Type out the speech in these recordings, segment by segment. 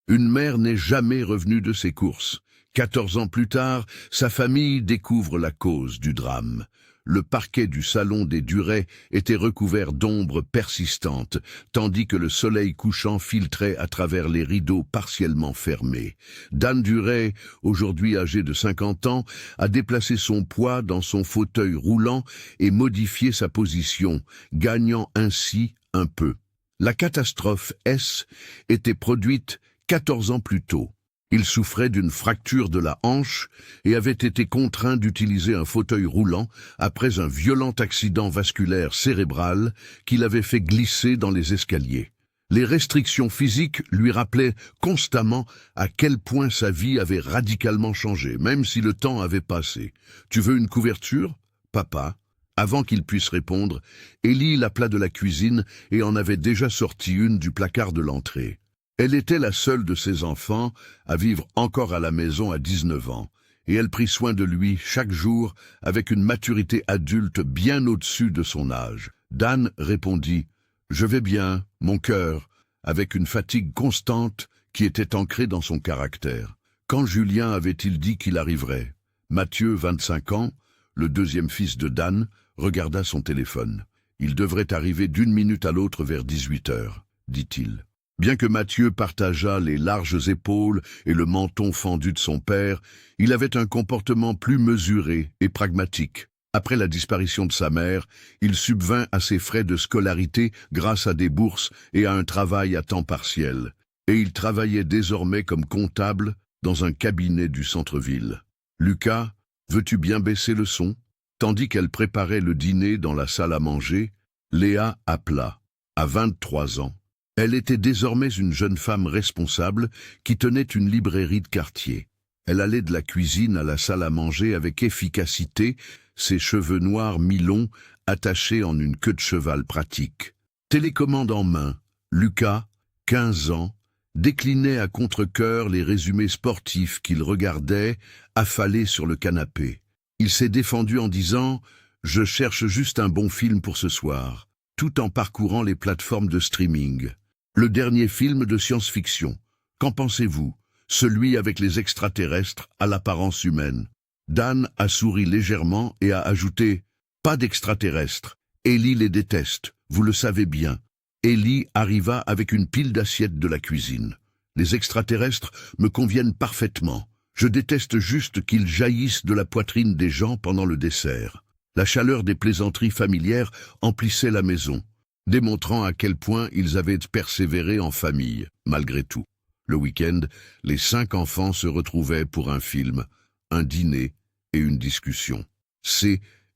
Une mère n'est jamais revenue de ses courses. 14 ans plus tard, sa famille découvre la cause du drame. Le parquet du salon des Duret était recouvert d'ombres persistantes, tandis que le soleil couchant filtrait à travers les rideaux partiellement fermés. Dan Duret, aujourd'hui âgé de 50 ans, a déplacé son poids dans son fauteuil roulant et modifié sa position, gagnant ainsi un peu. La catastrophe S était produite 14 ans plus tôt. Il souffrait d'une fracture de la hanche et avait été contraint d'utiliser un fauteuil roulant après un violent accident vasculaire cérébral qui l'avait fait glisser dans les escaliers. Les restrictions physiques lui rappelaient constamment à quel point sa vie avait radicalement changé, même si le temps avait passé. « Tu veux une couverture, papa ?» Avant qu'il puisse répondre, Ellie l'appela de la cuisine et en avait déjà sorti une du placard de l'entrée. Elle était la seule de ses enfants à vivre encore à la maison à 19 ans, et elle prit soin de lui chaque jour avec une maturité adulte bien au-dessus de son âge. Dan répondit « Je vais bien, mon cœur », avec une fatigue constante qui était ancrée dans son caractère. Quand Julien avait-il dit qu'il arriverait? Mathieu, 25 ans, le deuxième fils de Dan, regarda son téléphone. « Il devrait arriver d'une minute à l'autre vers 18 heures, dit-il. Bien que Mathieu partageât les larges épaules et le menton fendu de son père, il avait un comportement plus mesuré et pragmatique. Après la disparition de sa mère, il subvint à ses frais de scolarité grâce à des bourses et à un travail à temps partiel. Et il travaillait désormais comme comptable dans un cabinet du centre-ville. « Lucas, veux-tu bien baisser le son ?» Tandis qu'elle préparait le dîner dans la salle à manger, Léa appela, à 23 ans. Elle était désormais une jeune femme responsable qui tenait une librairie de quartier. Elle allait de la cuisine à la salle à manger avec efficacité, ses cheveux noirs mi-longs attachés en une queue de cheval pratique. Télécommande en main, Lucas, 15 ans, déclinait à contre-cœur les résumés sportifs qu'il regardait, affalé sur le canapé. Il s'est défendu en disant « Je cherche juste un bon film pour ce soir », tout en parcourant les plateformes de streaming. Le dernier film de science-fiction. Qu'en pensez-vous? Celui avec les extraterrestres à l'apparence humaine. Dan a souri légèrement et a ajouté « Pas d'extraterrestres. Ellie les déteste, vous le savez bien. » Ellie arriva avec une pile d'assiettes de la cuisine. « Les extraterrestres me conviennent parfaitement. Je déteste juste qu'ils jaillissent de la poitrine des gens pendant le dessert. » La chaleur des plaisanteries familières emplissait la maison, démontrant à quel point ils avaient persévéré en famille, malgré tout. Le week-end, les 5 enfants se retrouvaient pour un film, un dîner et une discussion.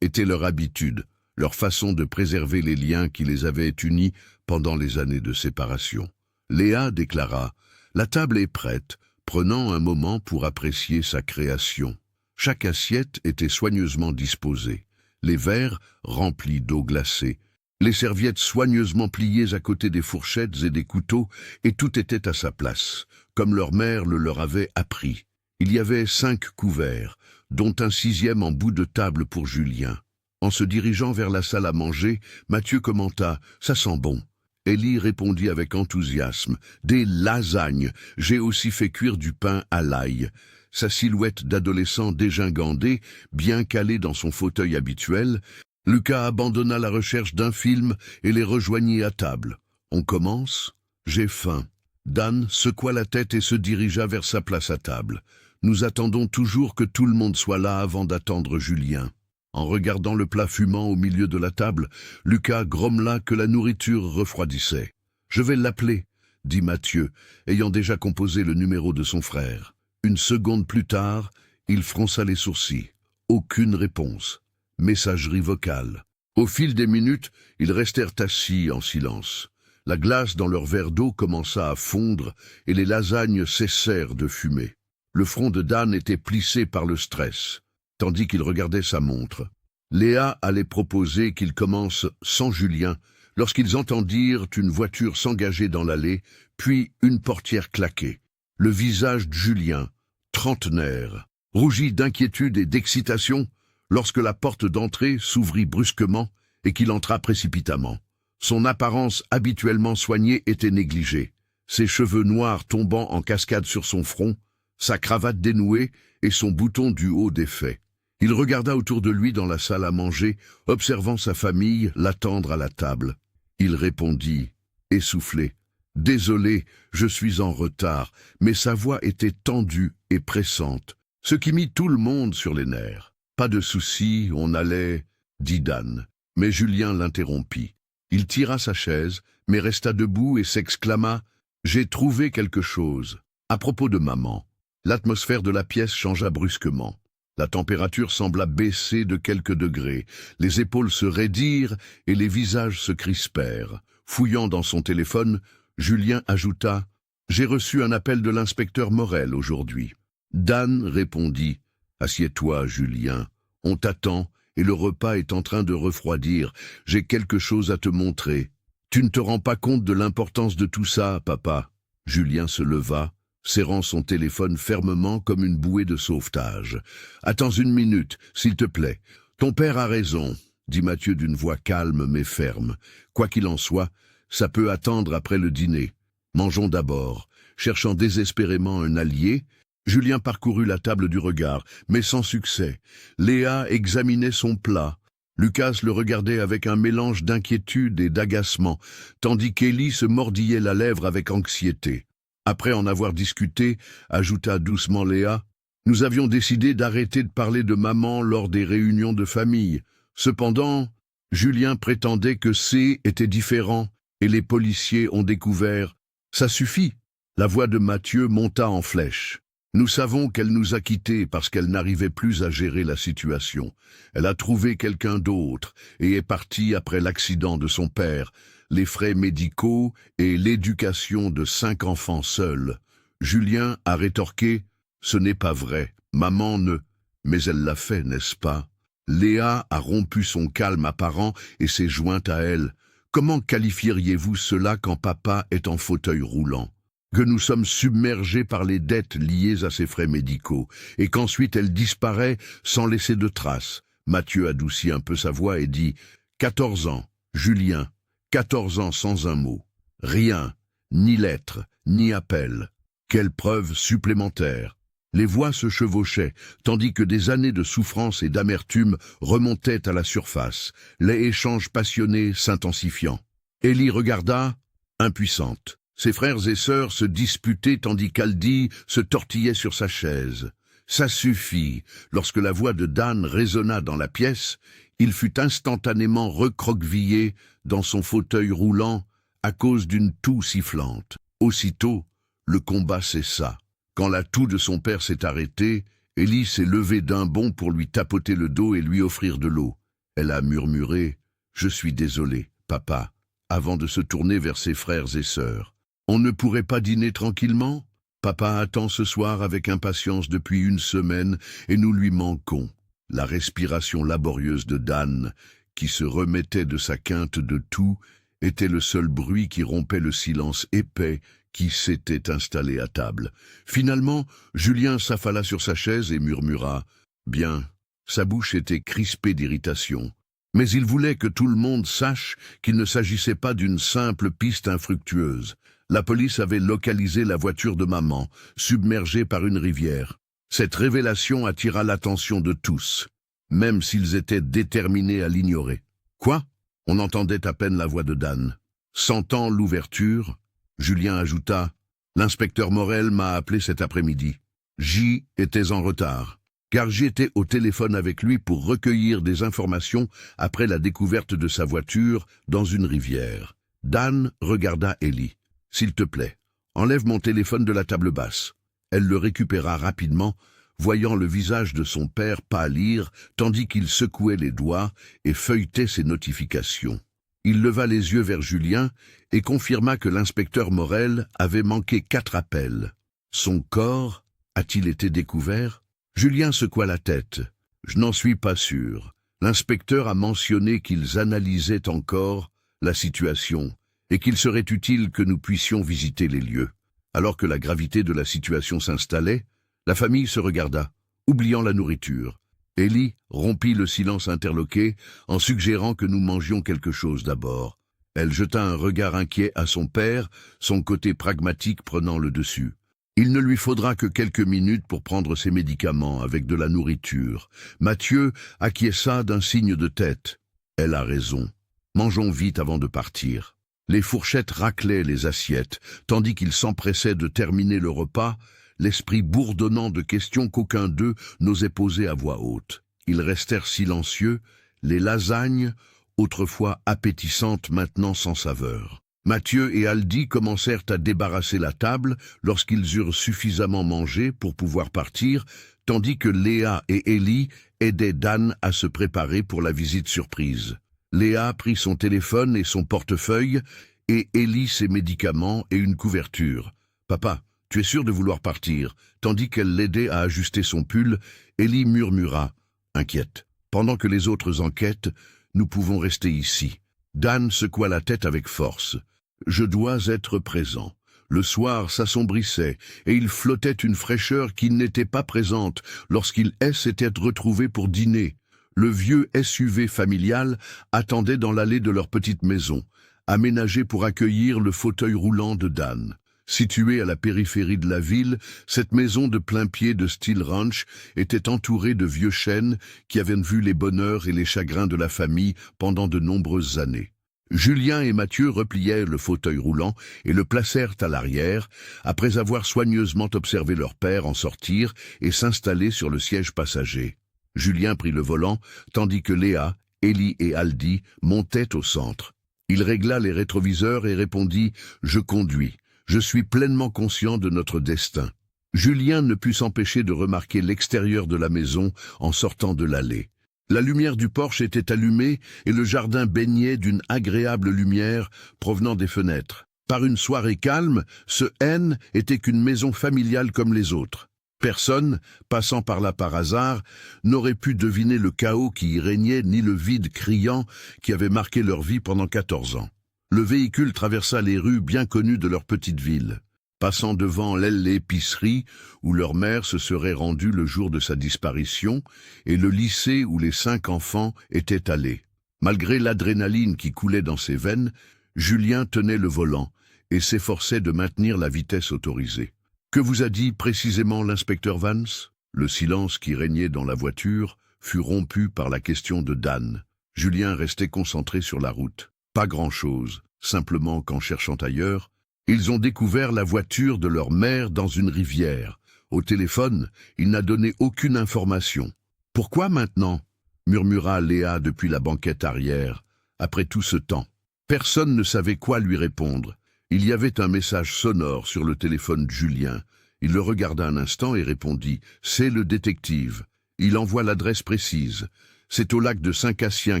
Était leur habitude, leur façon de préserver les liens qui les avaient unis pendant les années de séparation. Léa déclara « La table est prête », prenant un moment pour apprécier sa création. Chaque assiette était soigneusement disposée, les verres remplis d'eau glacée, les serviettes soigneusement pliées à côté des fourchettes et des couteaux, et tout était à sa place, comme leur mère le leur avait appris. Il y avait 5 couverts, dont un 6e en bout de table pour Julien. En se dirigeant vers la salle à manger, Mathieu commenta « Ça sent bon ». Ellie répondit avec enthousiasme « Des lasagnes, j'ai aussi fait cuire du pain à l'ail ». Sa silhouette d'adolescent dégingandé, bien calé dans son fauteuil habituel, Lucas abandonna la recherche d'un film et les rejoignit à table. « On commence ? J'ai faim. » Dan secoua la tête et se dirigea vers sa place à table. « Nous attendons toujours que tout le monde soit là avant d'attendre Julien. » En regardant le plat fumant au milieu de la table, Lucas grommela que la nourriture refroidissait. « Je vais l'appeler, » dit Mathieu, ayant déjà composé le numéro de son frère. Une seconde plus tard, il fronça les sourcils. Aucune réponse. Messagerie vocale. Au fil des minutes, ils restèrent assis en silence. La glace dans leur verre d'eau commença à fondre et les lasagnes cessèrent de fumer. Le front de Dan était plissé par le stress, tandis qu'il regardait sa montre. Léa allait proposer qu'ils commencent sans Julien lorsqu'ils entendirent une voiture s'engager dans l'allée, puis une portière claquer. Le visage de Julien, trentenaire, rougit d'inquiétude et d'excitation lorsque la porte d'entrée s'ouvrit brusquement et qu'il entra précipitamment. Son apparence habituellement soignée était négligée. ses cheveux noirs tombant en cascade sur son front, sa cravate dénouée et son bouton du haut défait. Il regarda autour de lui dans la salle à manger, observant sa famille l'attendre à la table. Il répondit, essoufflé, « Désolé, je suis en retard », mais sa voix était tendue et pressante, ce qui mit tout le monde sur les nerfs. « Pas de souci, on allait… » dit Dan, mais Julien l'interrompit. Il tira sa chaise, mais resta debout et s'exclama « J'ai trouvé quelque chose !» À propos de maman, l'atmosphère de la pièce changea brusquement. La température sembla baisser de quelques degrés, les épaules se raidirent et les visages se crispèrent. Fouillant dans son téléphone, Julien ajouta « J'ai reçu un appel de l'inspecteur Morel aujourd'hui. » Dan répondit « Assieds-toi, Julien, on t'attend et le repas est en train de refroidir. J'ai quelque chose à te montrer. Tu ne te rends pas compte de l'importance de tout ça, papa. » Julien se leva, serrant son téléphone fermement comme une bouée de sauvetage. « Attends une minute, s'il te plaît. Ton père a raison, » dit Mathieu d'une voix calme mais ferme. « Quoi qu'il en soit, ça peut attendre après le dîner. Mangeons d'abord. » Cherchant désespérément un allié, Julien parcourut la table du regard, mais sans succès. Léa examinait son plat. Lucas le regardait avec un mélange d'inquiétude et d'agacement, tandis qu'Élie se mordillait la lèvre avec anxiété. Après en avoir discuté, ajouta doucement Léa, « Nous avions décidé d'arrêter de parler de maman lors des réunions de famille. Cependant, Julien prétendait que C était différent et les policiers ont découvert. Ça suffit. » La voix de Mathieu monta en flèche. « Nous savons qu'elle nous a quittés parce qu'elle n'arrivait plus à gérer la situation. Elle a trouvé quelqu'un d'autre et est partie après l'accident de son père, les frais médicaux et l'éducation de 5 enfants seuls. » Julien a rétorqué « Ce n'est pas vrai, maman ne… » Mais elle l'a fait, n'est-ce pas? Léa a rompu son calme apparent et s'est jointe à elle. « Comment qualifieriez-vous cela quand papa est en fauteuil roulant ? Que nous sommes submergés par les dettes liées à ses frais médicaux, et qu'ensuite elle disparaît sans laisser de traces. » Mathieu adoucit un peu sa voix et dit « 14 ans, Julien, 14 ans sans un mot. Rien, ni lettre, ni appel. Quelle preuve supplémentaire !» Les voix se chevauchaient, tandis que des années de souffrance et d'amertume remontaient à la surface, les échanges passionnés s'intensifiant. Élie regarda, impuissante. Ses frères et sœurs se disputaient tandis qu'Aldi se tortillait sur sa chaise. Ça suffit. Lorsque la voix de Dan résonna dans la pièce, il fut instantanément recroquevillé dans son fauteuil roulant à cause d'une toux sifflante. Aussitôt, le combat cessa. Quand la toux de son père s'est arrêtée, Élie s'est levée d'un bond pour lui tapoter le dos et lui offrir de l'eau. Elle a murmuré « Je suis désolée, papa », avant de se tourner vers ses frères et sœurs. « On ne pourrait pas dîner tranquillement ? Papa attend ce soir avec impatience depuis 1 semaine et nous lui manquons. » La respiration laborieuse de Dan, qui se remettait de sa quinte de toux, était le seul bruit qui rompait le silence épais qui s'était installé à table. Finalement, Julien s'affala sur sa chaise et murmura « Bien ». Sa bouche était crispée d'irritation. Mais il voulait que tout le monde sache qu'il ne s'agissait pas d'une simple piste infructueuse. La police avait localisé la voiture de maman, submergée par une rivière. Cette révélation attira l'attention de tous, même s'ils étaient déterminés à l'ignorer. « Quoi ?» On entendait à peine la voix de Dan. Sentant l'ouverture, Julien ajouta « L'inspecteur Morel m'a appelé cet après-midi. J'y étais en retard, car j'étais au téléphone avec lui pour recueillir des informations après la découverte de sa voiture dans une rivière. » Dan regarda Élie. « S'il te plaît, enlève mon téléphone de la table basse. » Elle le récupéra rapidement, voyant le visage de son père pâlir tandis qu'il secouait les doigts et feuilletait ses notifications. Il leva les yeux vers Julien et confirma que l'inspecteur Morel avait manqué 4 appels. Son corps a-t-il été découvert? Julien secoua la tête. « Je n'en suis pas sûr. L'inspecteur a mentionné qu'ils analysaient encore la situation et qu'il serait utile que nous puissions visiter les lieux. » Alors que la gravité de la situation s'installait, la famille se regarda, oubliant la nourriture. Élie rompit le silence interloqué en suggérant que nous mangions quelque chose d'abord. Elle jeta un regard inquiet à son père, son côté pragmatique prenant le dessus. Il ne lui faudra que quelques minutes pour prendre ses médicaments avec de la nourriture. Mathieu acquiesça d'un signe de tête. Elle a raison. Mangeons vite avant de partir. Les fourchettes raclaient les assiettes, tandis qu'ils s'empressaient de terminer le repas, l'esprit bourdonnant de questions qu'aucun d'eux n'osait poser à voix haute. Ils restèrent silencieux, les lasagnes, autrefois appétissantes, maintenant sans saveur. Mathieu et Aldi commencèrent à débarrasser la table lorsqu'ils eurent suffisamment mangé pour pouvoir partir, tandis que Léa et Élie aidaient Dan à se préparer pour la visite surprise. Léa prit son téléphone et son portefeuille, et Élie ses médicaments et une couverture. « Papa, tu es sûr de vouloir partir ?» Tandis qu'elle l'aidait à ajuster son pull, Élie murmura, inquiète. « Pendant que les autres enquêtent, nous pouvons rester ici. » Dan secoua la tête avec force. « Je dois être présent. » Le soir s'assombrissait, et il flottait une fraîcheur qui n'était pas présente lorsqu'ils s'étaient retrouvés pour dîner. Le vieux SUV familial attendait dans l'allée de leur petite maison, aménagée pour accueillir le fauteuil roulant de Dan. Située à la périphérie de la ville, cette maison de plain-pied de style ranch était entourée de vieux chênes qui avaient vu les bonheurs et les chagrins de la famille pendant de nombreuses années. Julien et Mathieu replièrent le fauteuil roulant et le placèrent à l'arrière, après avoir soigneusement observé leur père en sortir et s'installer sur le siège passager. Julien prit le volant, tandis que Léa, Élie et Aldi montaient au centre. Il régla les rétroviseurs et répondit « Je conduis. Je suis pleinement conscient de notre destin. » Julien ne put s'empêcher de remarquer l'extérieur de la maison en sortant de l'allée. La lumière du porche était allumée et le jardin baignait d'une agréable lumière provenant des fenêtres. Par une soirée calme, ce N était qu'une maison familiale comme les autres. Personne, passant par là par hasard, n'aurait pu deviner le chaos qui y régnait ni le vide criant qui avait marqué leur vie pendant 14 ans. Le véhicule traversa les rues bien connues de leur petite ville, passant devant l'épicerie où leur mère se serait rendue le jour de sa disparition et le lycée où les 5 enfants étaient allés. Malgré l'adrénaline qui coulait dans ses veines, Julien tenait le volant et s'efforçait de maintenir la vitesse autorisée. Que vous a dit précisément l'inspecteur Vance ? Le silence qui régnait dans la voiture fut rompu par la question de Dan. Julien restait concentré sur la route. Pas grand-chose, simplement qu'en cherchant ailleurs, ils ont découvert la voiture de leur mère dans une rivière. Au téléphone, il n'a donné aucune information. « Pourquoi maintenant ?» murmura Léa depuis la banquette arrière. Après tout ce temps, personne ne savait quoi lui répondre. Il y avait un message sonore sur le téléphone de Julien. Il le regarda un instant et répondit « C'est le détective. Il envoie l'adresse précise. C'est au lac de Saint-Cassien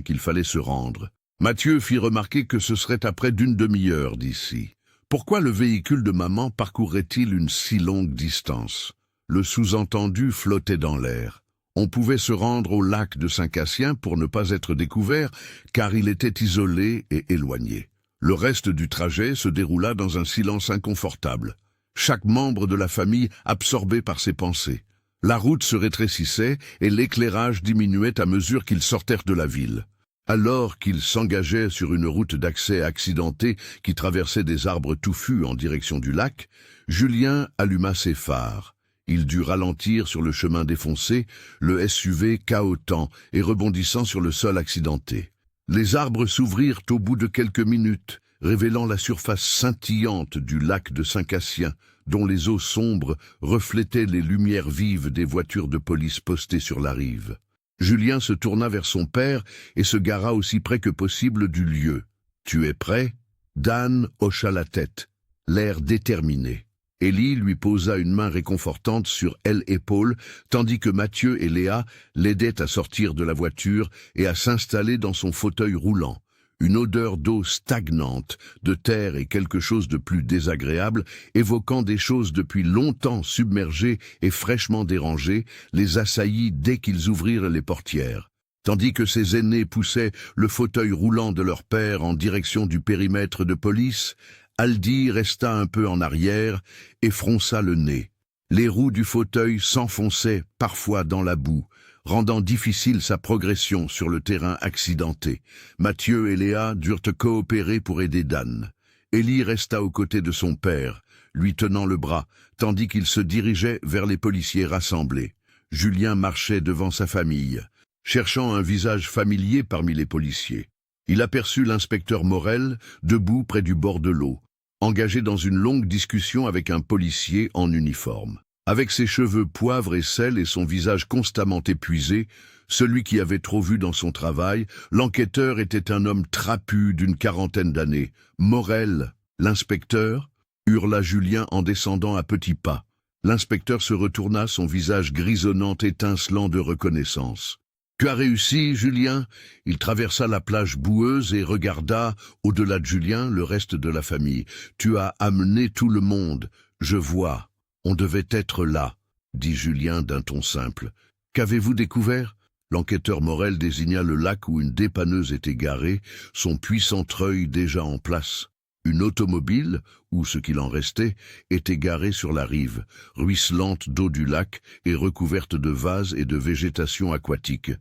qu'il fallait se rendre. » Mathieu fit remarquer que ce serait à près d'une demi-heure d'ici. Pourquoi le véhicule de maman parcourrait-il une si longue distance? Le sous-entendu flottait dans l'air. On pouvait se rendre au lac de Saint-Cassien pour ne pas être découvert, car il était isolé et éloigné. Le reste du trajet se déroula dans un silence inconfortable. Chaque membre de la famille absorbé par ses pensées. La route se rétrécissait et l'éclairage diminuait à mesure qu'ils sortèrent de la ville. Alors qu'ils s'engageaient sur une route d'accès accidentée qui traversait des arbres touffus en direction du lac, Julien alluma ses phares. Il dut ralentir sur le chemin défoncé, le SUV cahotant et rebondissant sur le sol accidenté. Les arbres s'ouvrirent au bout de quelques minutes, révélant la surface scintillante du lac de Saint-Cassien, dont les eaux sombres reflétaient les lumières vives des voitures de police postées sur la rive. Julien se tourna vers son père et se gara aussi près que possible du lieu. « Tu es prêt ?» Dan hocha la tête, l'air déterminé. Élie lui posa une main réconfortante sur l'épaule, tandis que Mathieu et Léa l'aidaient à sortir de la voiture et à s'installer dans son fauteuil roulant. Une odeur d'eau stagnante, de terre et quelque chose de plus désagréable, évoquant des choses depuis longtemps submergées et fraîchement dérangées, les assaillit dès qu'ils ouvrirent les portières. Tandis que ses aînés poussaient le fauteuil roulant de leur père en direction du périmètre de police, Aldi resta un peu en arrière et fronça le nez. Les roues du fauteuil s'enfonçaient parfois dans la boue, rendant difficile sa progression sur le terrain accidenté. Mathieu et Léa durent coopérer pour aider Dan. Élie resta aux côtés de son père, lui tenant le bras, tandis qu'il se dirigeait vers les policiers rassemblés. Julien marchait devant sa famille, cherchant un visage familier parmi les policiers. Il aperçut l'inspecteur Morel, debout près du bord de l'eau, engagé dans une longue discussion avec un policier en uniforme. Avec ses cheveux poivre et sel et son visage constamment épuisé, celui qui avait trop vu dans son travail, l'enquêteur était un homme trapu d'une quarantaine d'années. « Morel, l'inspecteur » hurla Julien en descendant à petits pas. L'inspecteur se retourna, son visage grisonnant étincelant de reconnaissance. « Tu as réussi, Julien ?» Il traversa la plage boueuse et regarda, au-delà de Julien, le reste de la famille. « Tu as amené tout le monde. Je vois. On devait être là, » dit Julien d'un ton simple. « Qu'avez-vous découvert ?» L'enquêteur Morel désigna le lac où une dépanneuse était garée, son puissant œil déjà en place. Une automobile, ou ce qu'il en restait, était garée sur la rive, ruisselante d'eau du lac et recouverte de vases et de végétation aquatique.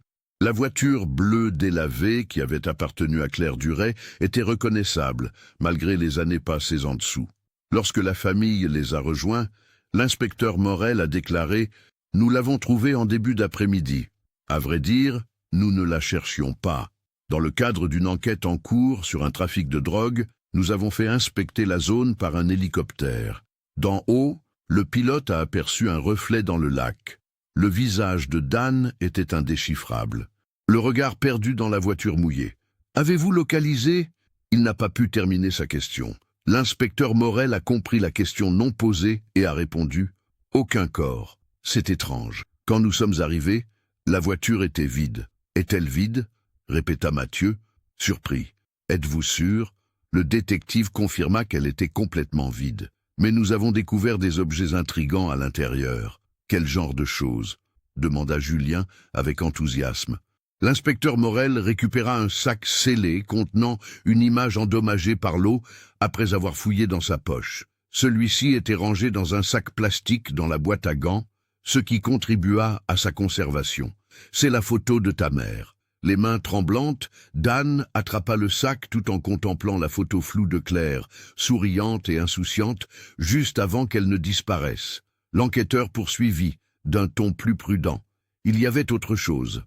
La voiture bleue délavée, qui avait appartenu à Claire Duret, était reconnaissable, malgré les années passées en dessous. Lorsque la famille les a rejoints, l'inspecteur Morel a déclaré « Nous l'avons trouvée en début d'après-midi. À vrai dire, nous ne la cherchions pas. Dans le cadre d'une enquête en cours sur un trafic de drogue, nous avons fait inspecter la zone par un hélicoptère. D'en haut, le pilote a aperçu un reflet dans le lac. Le visage de Dan était indéchiffrable. Le regard perdu dans la voiture mouillée. « Avez-vous localisé ?» Il n'a pas pu terminer sa question. L'inspecteur Morel a compris la question non posée et a répondu « Aucun corps. C'est étrange. Quand nous sommes arrivés, la voiture était vide. »« Est-elle vide ?» répéta Mathieu, surpris. « Êtes-vous sûr ?» Le détective confirma qu'elle était complètement vide. « Mais nous avons découvert des objets intrigants à l'intérieur. »« Quel genre de choses ?» demanda Julien avec enthousiasme. L'inspecteur Morel récupéra un sac scellé contenant une image endommagée par l'eau après avoir fouillé dans sa poche. Celui-ci était rangé dans un sac plastique dans la boîte à gants, ce qui contribua à sa conservation. « C'est la photo de ta mère. » Les mains tremblantes, Dan attrapa le sac tout en contemplant la photo floue de Claire, souriante et insouciante, juste avant qu'elle ne disparaisse. L'enquêteur poursuivit, d'un ton plus prudent. Il y avait autre chose.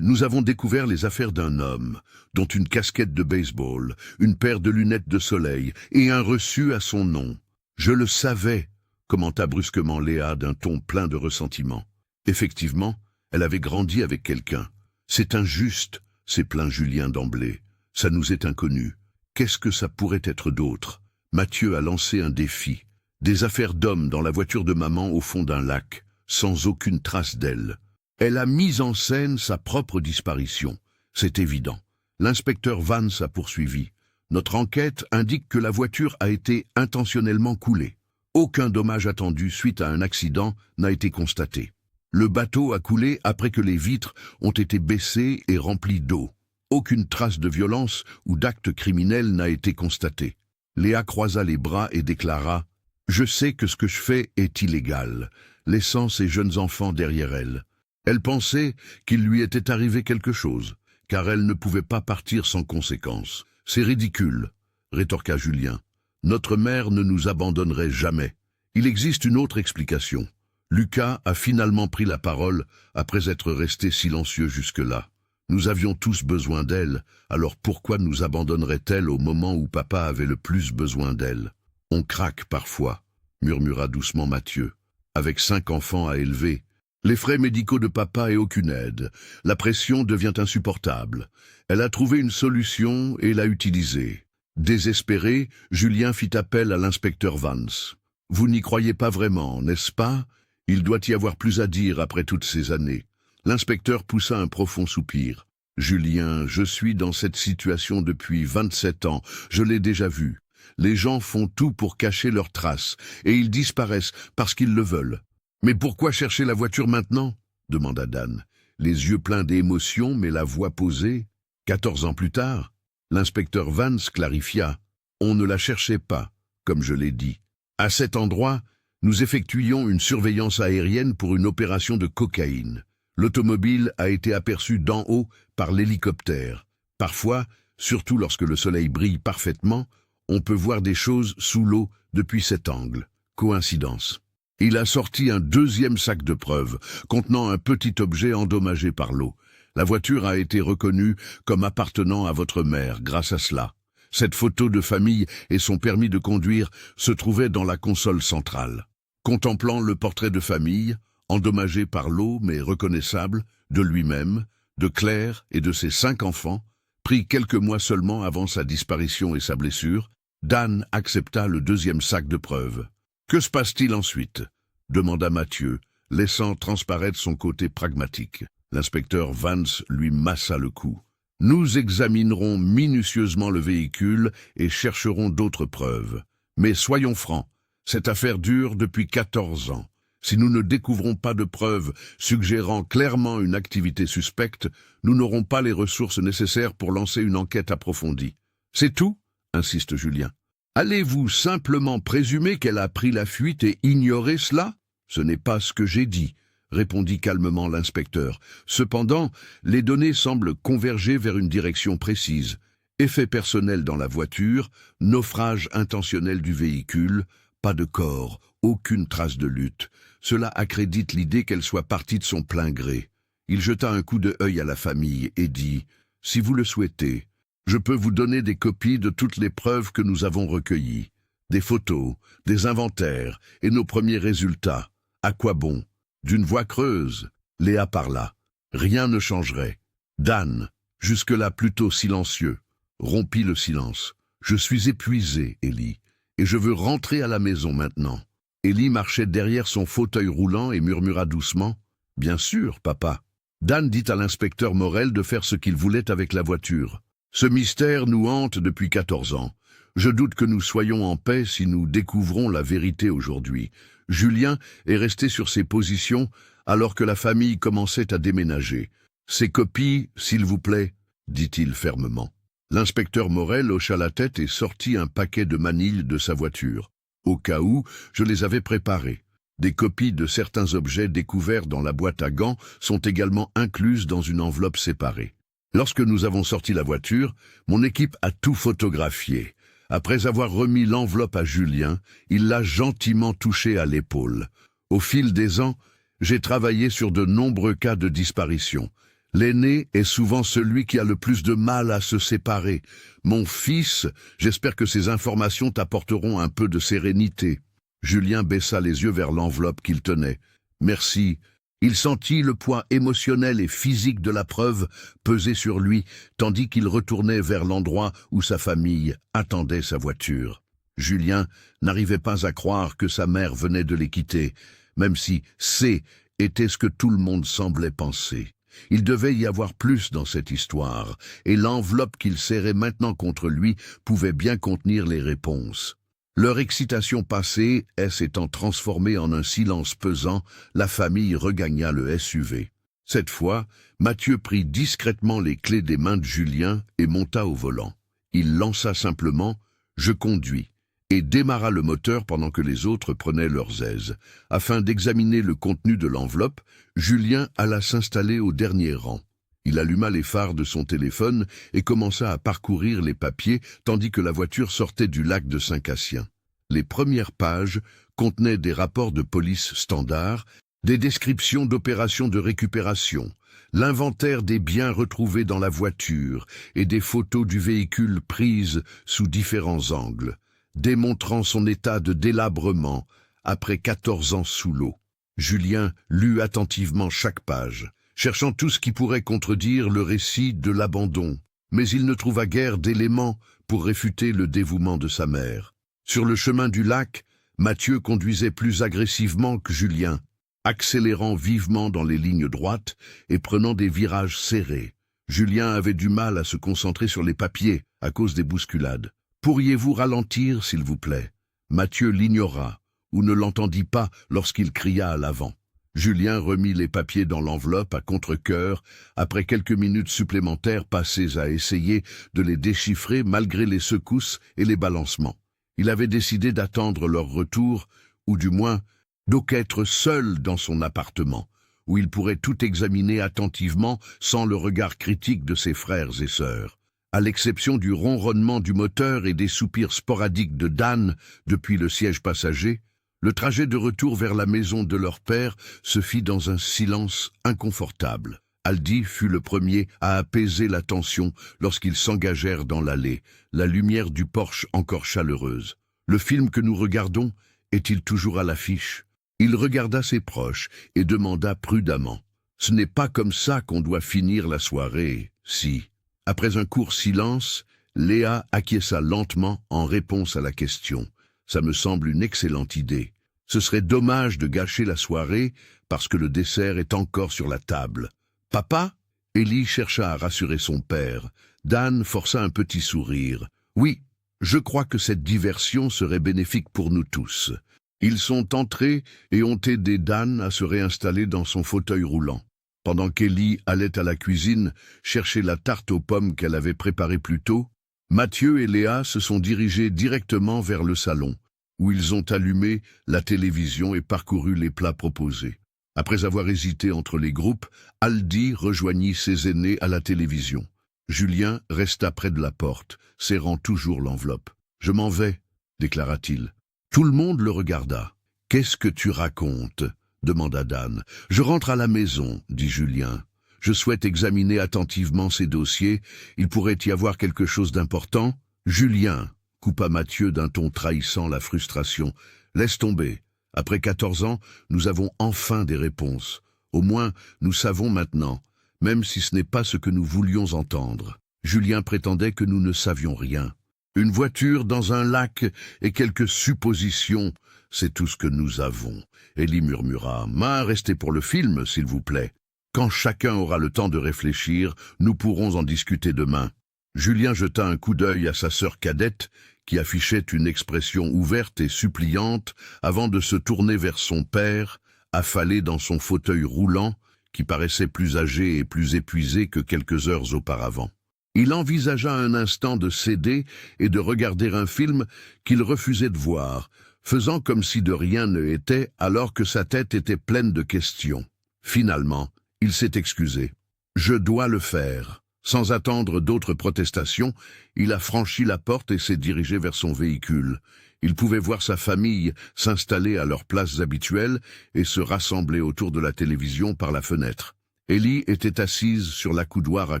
Nous avons découvert les affaires d'un homme, dont une casquette de baseball, une paire de lunettes de soleil et un reçu à son nom. Je le savais, commenta brusquement Léa d'un ton plein de ressentiment. Effectivement, elle avait grandi avec quelqu'un. C'est injuste, s'est plaint Julien d'emblée. Ça nous est inconnu. Qu'est-ce que ça pourrait être d'autre? Mathieu a lancé un défi. Des affaires d'hommes dans la voiture de maman au fond d'un lac, sans aucune trace d'elle. Elle a mis en scène sa propre disparition. C'est évident. L'inspecteur Vance a poursuivi. Notre enquête indique que la voiture a été intentionnellement coulée. Aucun dommage attendu suite à un accident n'a été constaté. Le bateau a coulé après que les vitres ont été baissées et remplies d'eau. Aucune trace de violence ou d'acte criminel n'a été constatée. Léa croisa les bras et déclara « Je sais que ce que je fais est illégal », laissant ses jeunes enfants derrière elle. Elle pensait qu'il lui était arrivé quelque chose, car elle ne pouvait pas partir sans conséquence. « C'est ridicule », rétorqua Julien. « Notre mère ne nous abandonnerait jamais. Il existe une autre explication. Lucas a finalement pris la parole après être resté silencieux jusque-là. Nous avions tous besoin d'elle, alors pourquoi nous abandonnerait-elle au moment où papa avait le plus besoin d'elle? On craque parfois, murmura doucement Mathieu. Avec 5 enfants à élever, les frais médicaux de papa et aucune aide, la pression devient insupportable. Elle a trouvé une solution et l'a utilisée. Désespéré, Julien fit appel à l'inspecteur Vance. « Vous n'y croyez pas vraiment, n'est-ce pas ? Il doit y avoir plus à dire après toutes ces années. » L'inspecteur poussa un profond soupir. « Julien, je suis dans cette situation depuis 27 ans. Je l'ai déjà vu. Les gens font tout pour cacher leurs traces, et ils disparaissent parce qu'ils le veulent. Mais pourquoi chercher la voiture maintenant ?» demanda Dan, les yeux pleins d'émotion mais la voix posée. 14 ans plus tard, l'inspecteur Vance clarifia. « On ne la cherchait pas, comme je l'ai dit. À cet endroit, nous effectuions une surveillance aérienne pour une opération de cocaïne. L'automobile a été aperçue d'en haut par l'hélicoptère. Parfois, surtout lorsque le soleil brille parfaitement, on peut voir des choses sous l'eau depuis cet angle. Coïncidence. Il a sorti un deuxième sac de preuves, contenant un petit objet endommagé par l'eau. La voiture a été reconnue comme appartenant à votre mère grâce à cela. Cette photo de famille et son permis de conduire se trouvaient dans la console centrale. Contemplant le portrait de famille, endommagé par l'eau mais reconnaissable, de lui-même, de Claire et de ses 5 enfants, pris quelques mois seulement avant sa disparition et sa blessure, Dan accepta le deuxième sac de preuves. « Que se passe-t-il ensuite » demanda Mathieu, laissant transparaître son côté pragmatique. L'inspecteur Vance lui massa le cou. « Nous examinerons minutieusement le véhicule et chercherons d'autres preuves. Mais soyons francs, cette affaire dure depuis 14 ans. Si nous ne découvrons pas de preuves suggérant clairement une activité suspecte, nous n'aurons pas les ressources nécessaires pour lancer une enquête approfondie. C'est tout ?» insiste Julien. « Allez-vous simplement présumer qu'elle a pris la fuite et ignorer cela ? Ce n'est pas ce que j'ai dit, » répondit calmement l'inspecteur. Cependant, les données semblent converger vers une direction précise. Effet personnel dans la voiture, naufrage intentionnel du véhicule, pas de corps, aucune trace de lutte. Cela accrédite l'idée qu'elle soit partie de son plein gré. Il jeta un coup d'œil à la famille et dit « Si vous le souhaitez, je peux vous donner des copies de toutes les preuves que nous avons recueillies. Des photos, des inventaires et nos premiers résultats. À quoi bon ? D'une voix creuse, Léa parla. Rien ne changerait. Dan, jusque-là plutôt silencieux, rompit le silence. Je suis épuisé, Ellie, et je veux rentrer à la maison maintenant. Ellie marchait derrière son fauteuil roulant et murmura doucement. Bien sûr, papa. Dan dit à l'inspecteur Morel de faire ce qu'il voulait avec la voiture. Ce mystère nous hante depuis 14 ans. Je doute que nous soyons en paix si nous découvrons la vérité aujourd'hui. Julien est resté sur ses positions alors que la famille commençait à déménager. « Ces copies, s'il vous plaît, » dit-il fermement. L'inspecteur Morel hocha la tête et sortit un paquet de manilles de sa voiture. Au cas où, je les avais préparées. Des copies de certains objets découverts dans la boîte à gants sont également incluses dans une enveloppe séparée. Lorsque nous avons sorti la voiture, mon équipe a tout photographié. Après avoir remis l'enveloppe à Julien, il l'a gentiment touché à l'épaule. Au fil des ans, j'ai travaillé sur de nombreux cas de disparition. L'aîné est souvent celui qui a le plus de mal à se séparer. Mon fils, j'espère que ces informations t'apporteront un peu de sérénité. Julien baissa les yeux vers l'enveloppe qu'il tenait. Merci. Il sentit le poids émotionnel et physique de la preuve peser sur lui, tandis qu'il retournait vers l'endroit où sa famille attendait sa voiture. Julien n'arrivait pas à croire que sa mère venait de les quitter, même si C était ce que tout le monde semblait penser. Il devait y avoir plus dans cette histoire, et l'enveloppe qu'il serrait maintenant contre lui pouvait bien contenir les réponses. Leur excitation passée, s'étant transformée en un silence pesant, la famille regagna le SUV. Cette fois, Mathieu prit discrètement les clés des mains de Julien et monta au volant. Il lança simplement « Je conduis » et démarra le moteur pendant que les autres prenaient leurs aises. Afin d'examiner le contenu de l'enveloppe, Julien alla s'installer au dernier rang. Il alluma les phares de son téléphone et commença à parcourir les papiers tandis que la voiture sortait du lac de Saint-Cassien. Les premières pages contenaient des rapports de police standards, des descriptions d'opérations de récupération, l'inventaire des biens retrouvés dans la voiture et des photos du véhicule prises sous différents angles, démontrant son état de délabrement après 14 ans sous l'eau. Julien lut attentivement chaque page, cherchant tout ce qui pourrait contredire le récit de l'abandon, mais il ne trouva guère d'éléments pour réfuter le dévouement de sa mère. Sur le chemin du lac, Mathieu conduisait plus agressivement que Julien, accélérant vivement dans les lignes droites et prenant des virages serrés. Julien avait du mal à se concentrer sur les papiers à cause des bousculades. « Pourriez-vous ralentir, s'il vous plaît ?» Mathieu l'ignora ou ne l'entendit pas lorsqu'il cria à l'avant. Julien remit les papiers dans l'enveloppe à contre-cœur, après quelques minutes supplémentaires passées à essayer de les déchiffrer malgré les secousses et les balancements. Il avait décidé d'attendre leur retour, ou du moins d'être seul dans son appartement, où il pourrait tout examiner attentivement sans le regard critique de ses frères et sœurs. À l'exception du ronronnement du moteur et des soupirs sporadiques de Dan depuis le siège passager, le trajet de retour vers la maison de leur père se fit dans un silence inconfortable. Aldi fut le premier à apaiser la tension lorsqu'ils s'engagèrent dans l'allée, la lumière du porche encore chaleureuse. « Le film que nous regardons est-il toujours à l'affiche ?» Il regarda ses proches et demanda prudemment. « Ce n'est pas comme ça qu'on doit finir la soirée, si. » Après un court silence, Léa acquiesça lentement en réponse à la question. « Ça me semble une excellente idée. Ce serait dommage de gâcher la soirée parce que le dessert est encore sur la table. »« Papa ?» Ellie chercha à rassurer son père. Dan força un petit sourire. « Oui, je crois que cette diversion serait bénéfique pour nous tous. » Ils sont entrés et ont aidé Dan à se réinstaller dans son fauteuil roulant. Pendant qu'Ellie allait à la cuisine chercher la tarte aux pommes qu'elle avait préparée plus tôt, Mathieu et Léa se sont dirigés directement vers le salon, où ils ont allumé la télévision et parcouru les plats proposés. Après avoir hésité entre les groupes, Aldi rejoignit ses aînés à la télévision. Julien resta près de la porte, serrant toujours l'enveloppe. « Je m'en vais », déclara-t-il. Tout le monde le regarda. « Qu'est-ce que tu racontes ?» demanda Dan. « Je rentre à la maison, dit Julien. Je souhaite examiner attentivement ces dossiers. Il pourrait y avoir quelque chose d'important. » Julien, coupa Mathieu d'un ton trahissant la frustration. « Laisse tomber. Après 14 ans, nous avons enfin des réponses. Au moins, nous savons maintenant, même si ce n'est pas ce que nous voulions entendre. » Julien prétendait que nous ne savions rien. Une voiture dans un lac et quelques suppositions, c'est tout ce que nous avons. Ellie murmura. « Restez pour le film, s'il vous plaît. Quand chacun aura le temps de réfléchir, nous pourrons en discuter demain. » Julien jeta un coup d'œil à sa sœur cadette, qui affichait une expression ouverte et suppliante avant de se tourner vers son père, affalé dans son fauteuil roulant, qui paraissait plus âgé et plus épuisé que quelques heures auparavant. Il envisagea un instant de céder et de regarder un film qu'il refusait de voir, faisant comme si de rien ne était alors que sa tête était pleine de questions. Finalement, il s'est excusé. « Je dois le faire. » Sans attendre d'autres protestations, il a franchi la porte et s'est dirigé vers son véhicule. Il pouvait voir sa famille s'installer à leurs places habituelles et se rassembler autour de la télévision par la fenêtre. Ellie était assise sur l'accoudoir à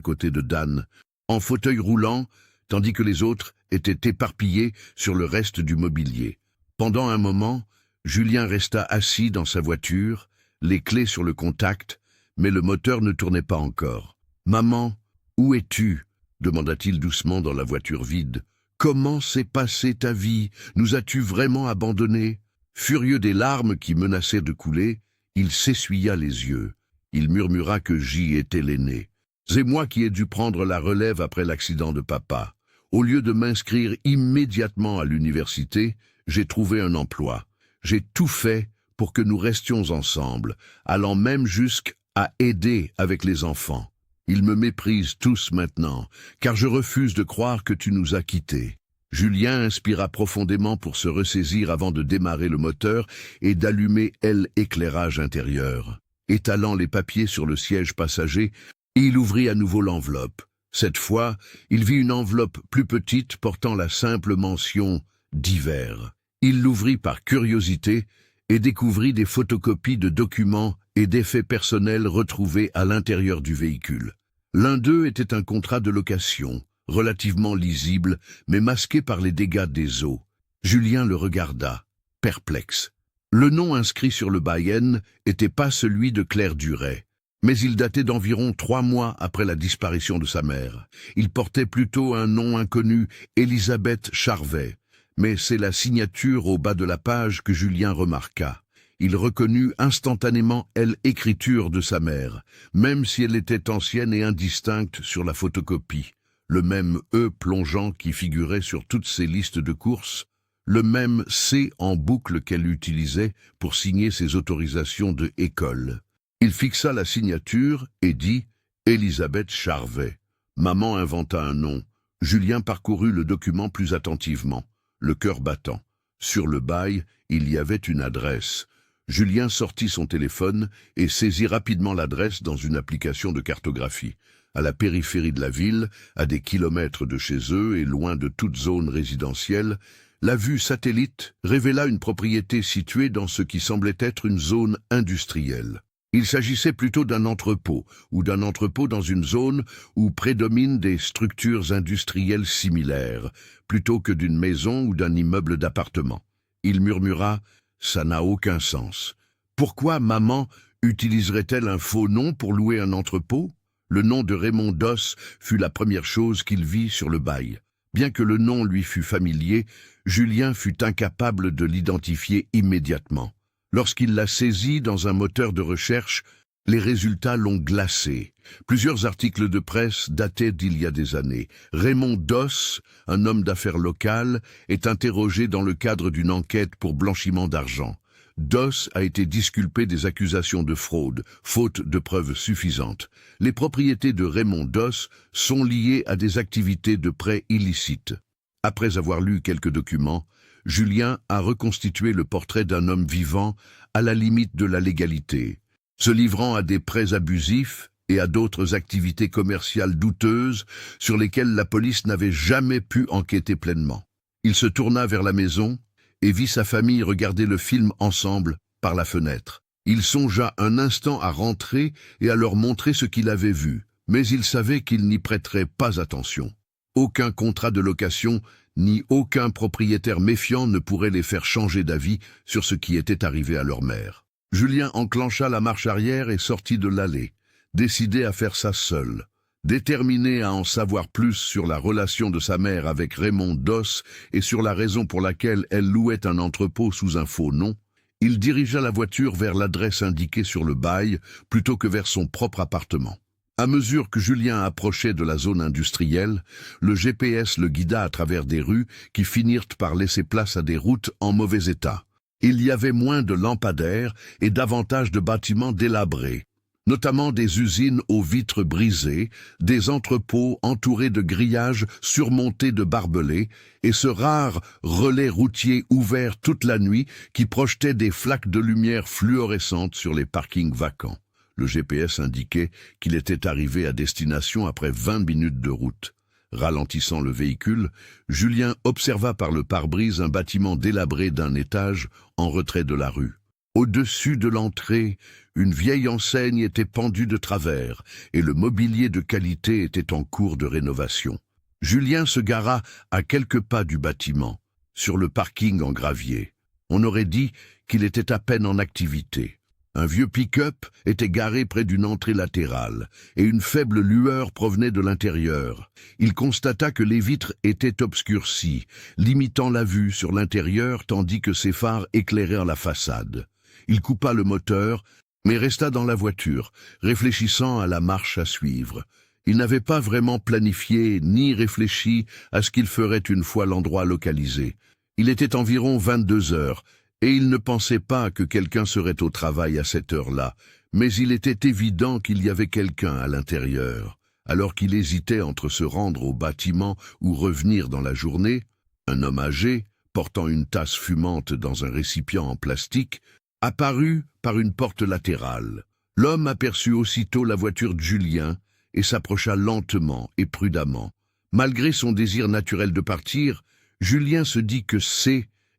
côté de Dan, en fauteuil roulant, tandis que les autres étaient éparpillés sur le reste du mobilier. Pendant un moment, Julien resta assis dans sa voiture, les clés sur le contact, mais le moteur ne tournait pas encore. « Maman, où es-tu » demanda-t-il doucement dans la voiture vide. « Comment s'est passée ta vie? Nous as-tu vraiment abandonnés ?» Furieux des larmes qui menaçaient de couler, il s'essuya les yeux. Il murmura que J était l'aîné. « C'est moi qui ai dû prendre la relève après l'accident de papa. Au lieu de m'inscrire immédiatement à l'université, j'ai trouvé un emploi. J'ai tout fait pour que nous restions ensemble, allant même jusqu'à aider avec les enfants. Ils me méprisent tous maintenant, car je refuse de croire que tu nous as quittés. » Julien inspira profondément pour se ressaisir avant de démarrer le moteur et d'allumer l'éclairage intérieur. Étalant les papiers sur le siège passager, il ouvrit à nouveau l'enveloppe. Cette fois, il vit une enveloppe plus petite portant la simple mention « divers ». Il l'ouvrit par curiosité et découvrit des photocopies de documents et d'effets personnels retrouvés à l'intérieur du véhicule. L'un d'eux était un contrat de location, relativement lisible, mais masqué par les dégâts des eaux. Julien le regarda, perplexe. Le nom inscrit sur le baïen n'était pas celui de Claire Duret, mais il datait d'environ 3 mois après la disparition de sa mère. Il portait plutôt un nom inconnu, Elisabeth Charvet, mais c'est la signature au bas de la page que Julien remarqua. Il reconnut instantanément l'écriture de sa mère, même si elle était ancienne et indistincte sur la photocopie. Le même E plongeant qui figurait sur toutes ses listes de courses, le même C en boucle qu'elle utilisait pour signer ses autorisations de école. Il fixa la signature et dit « Elisabeth Charvet ». Maman inventa un nom. Julien parcourut le document plus attentivement, le cœur battant. Sur le bail, il y avait une adresse. Julien sortit son téléphone et saisit rapidement l'adresse dans une application de cartographie. À la périphérie de la ville, à des kilomètres de chez eux et loin de toute zone résidentielle, la vue satellite révéla une propriété située dans ce qui semblait être une zone industrielle. Il s'agissait plutôt d'un entrepôt, ou d'un entrepôt dans une zone où prédominent des structures industrielles similaires, plutôt que d'une maison ou d'un immeuble d'appartement. Il murmura « Ça n'a aucun sens. Pourquoi maman utiliserait-elle un faux nom pour louer un entrepôt ?» Le nom de Raymond Doss fut la première chose qu'il vit sur le bail. Bien que le nom lui fût familier, Julien fut incapable de l'identifier immédiatement. Lorsqu'il l'a saisi dans un moteur de recherche, les résultats l'ont glacé. Plusieurs articles de presse dataient d'il y a des années. Raymond Doss, un homme d'affaires local, est interrogé dans le cadre d'une enquête pour blanchiment d'argent. Doss a été disculpé des accusations de fraude, faute de preuves suffisantes. Les propriétés de Raymond Doss sont liées à des activités de prêt illicites. Après avoir lu quelques documents, Julien a reconstitué le portrait d'un homme vivant à la limite de la légalité, se livrant à des prêts abusifs et à d'autres activités commerciales douteuses sur lesquelles la police n'avait jamais pu enquêter pleinement. Il se tourna vers la maison et vit sa famille regarder le film ensemble par la fenêtre. Il songea un instant à rentrer et à leur montrer ce qu'il avait vu, mais il savait qu'il n'y prêterait pas attention. Aucun contrat de location ni aucun propriétaire méfiant ne pourrait les faire changer d'avis sur ce qui était arrivé à leur mère. Julien enclencha la marche arrière et sortit de l'allée, décidé à faire ça seul. Déterminé à en savoir plus sur la relation de sa mère avec Raymond Doss et sur la raison pour laquelle elle louait un entrepôt sous un faux nom, il dirigea la voiture vers l'adresse indiquée sur le bail plutôt que vers son propre appartement. À mesure que Julien approchait de la zone industrielle, le GPS le guida à travers des rues qui finirent par laisser place à des routes en mauvais état. Il y avait moins de lampadaires et davantage de bâtiments délabrés, notamment des usines aux vitres brisées, des entrepôts entourés de grillages surmontés de barbelés, et ce rare relais routier ouvert toute la nuit qui projetait des flaques de lumière fluorescentes sur les parkings vacants. Le GPS indiquait qu'il était arrivé à destination après 20 minutes de route. Ralentissant le véhicule, Julien observa par le pare-brise un bâtiment délabré d'un étage en retrait de la rue. Au-dessus de l'entrée, une vieille enseigne était pendue de travers et le mobilier de qualité était en cours de rénovation. Julien se gara à quelques pas du bâtiment, sur le parking en gravier. On aurait dit qu'il était à peine en activité. Un vieux pick-up était garé près d'une entrée latérale, et une faible lueur provenait de l'intérieur. Il constata que les vitres étaient obscurcies, limitant la vue sur l'intérieur tandis que ses phares éclairèrent la façade. Il coupa le moteur, mais resta dans la voiture, réfléchissant à la marche à suivre. Il n'avait pas vraiment planifié ni réfléchi à ce qu'il ferait une fois l'endroit localisé. Il était environ 22 heures, et il ne pensait pas que quelqu'un serait au travail à cette heure-là, mais il était évident qu'il y avait quelqu'un à l'intérieur. Alors qu'il hésitait entre se rendre au bâtiment ou revenir dans la journée, un homme âgé, portant une tasse fumante dans un récipient en plastique, apparut par une porte latérale. L'homme aperçut aussitôt la voiture de Julien et s'approcha lentement et prudemment. Malgré son désir naturel de partir, Julien se dit que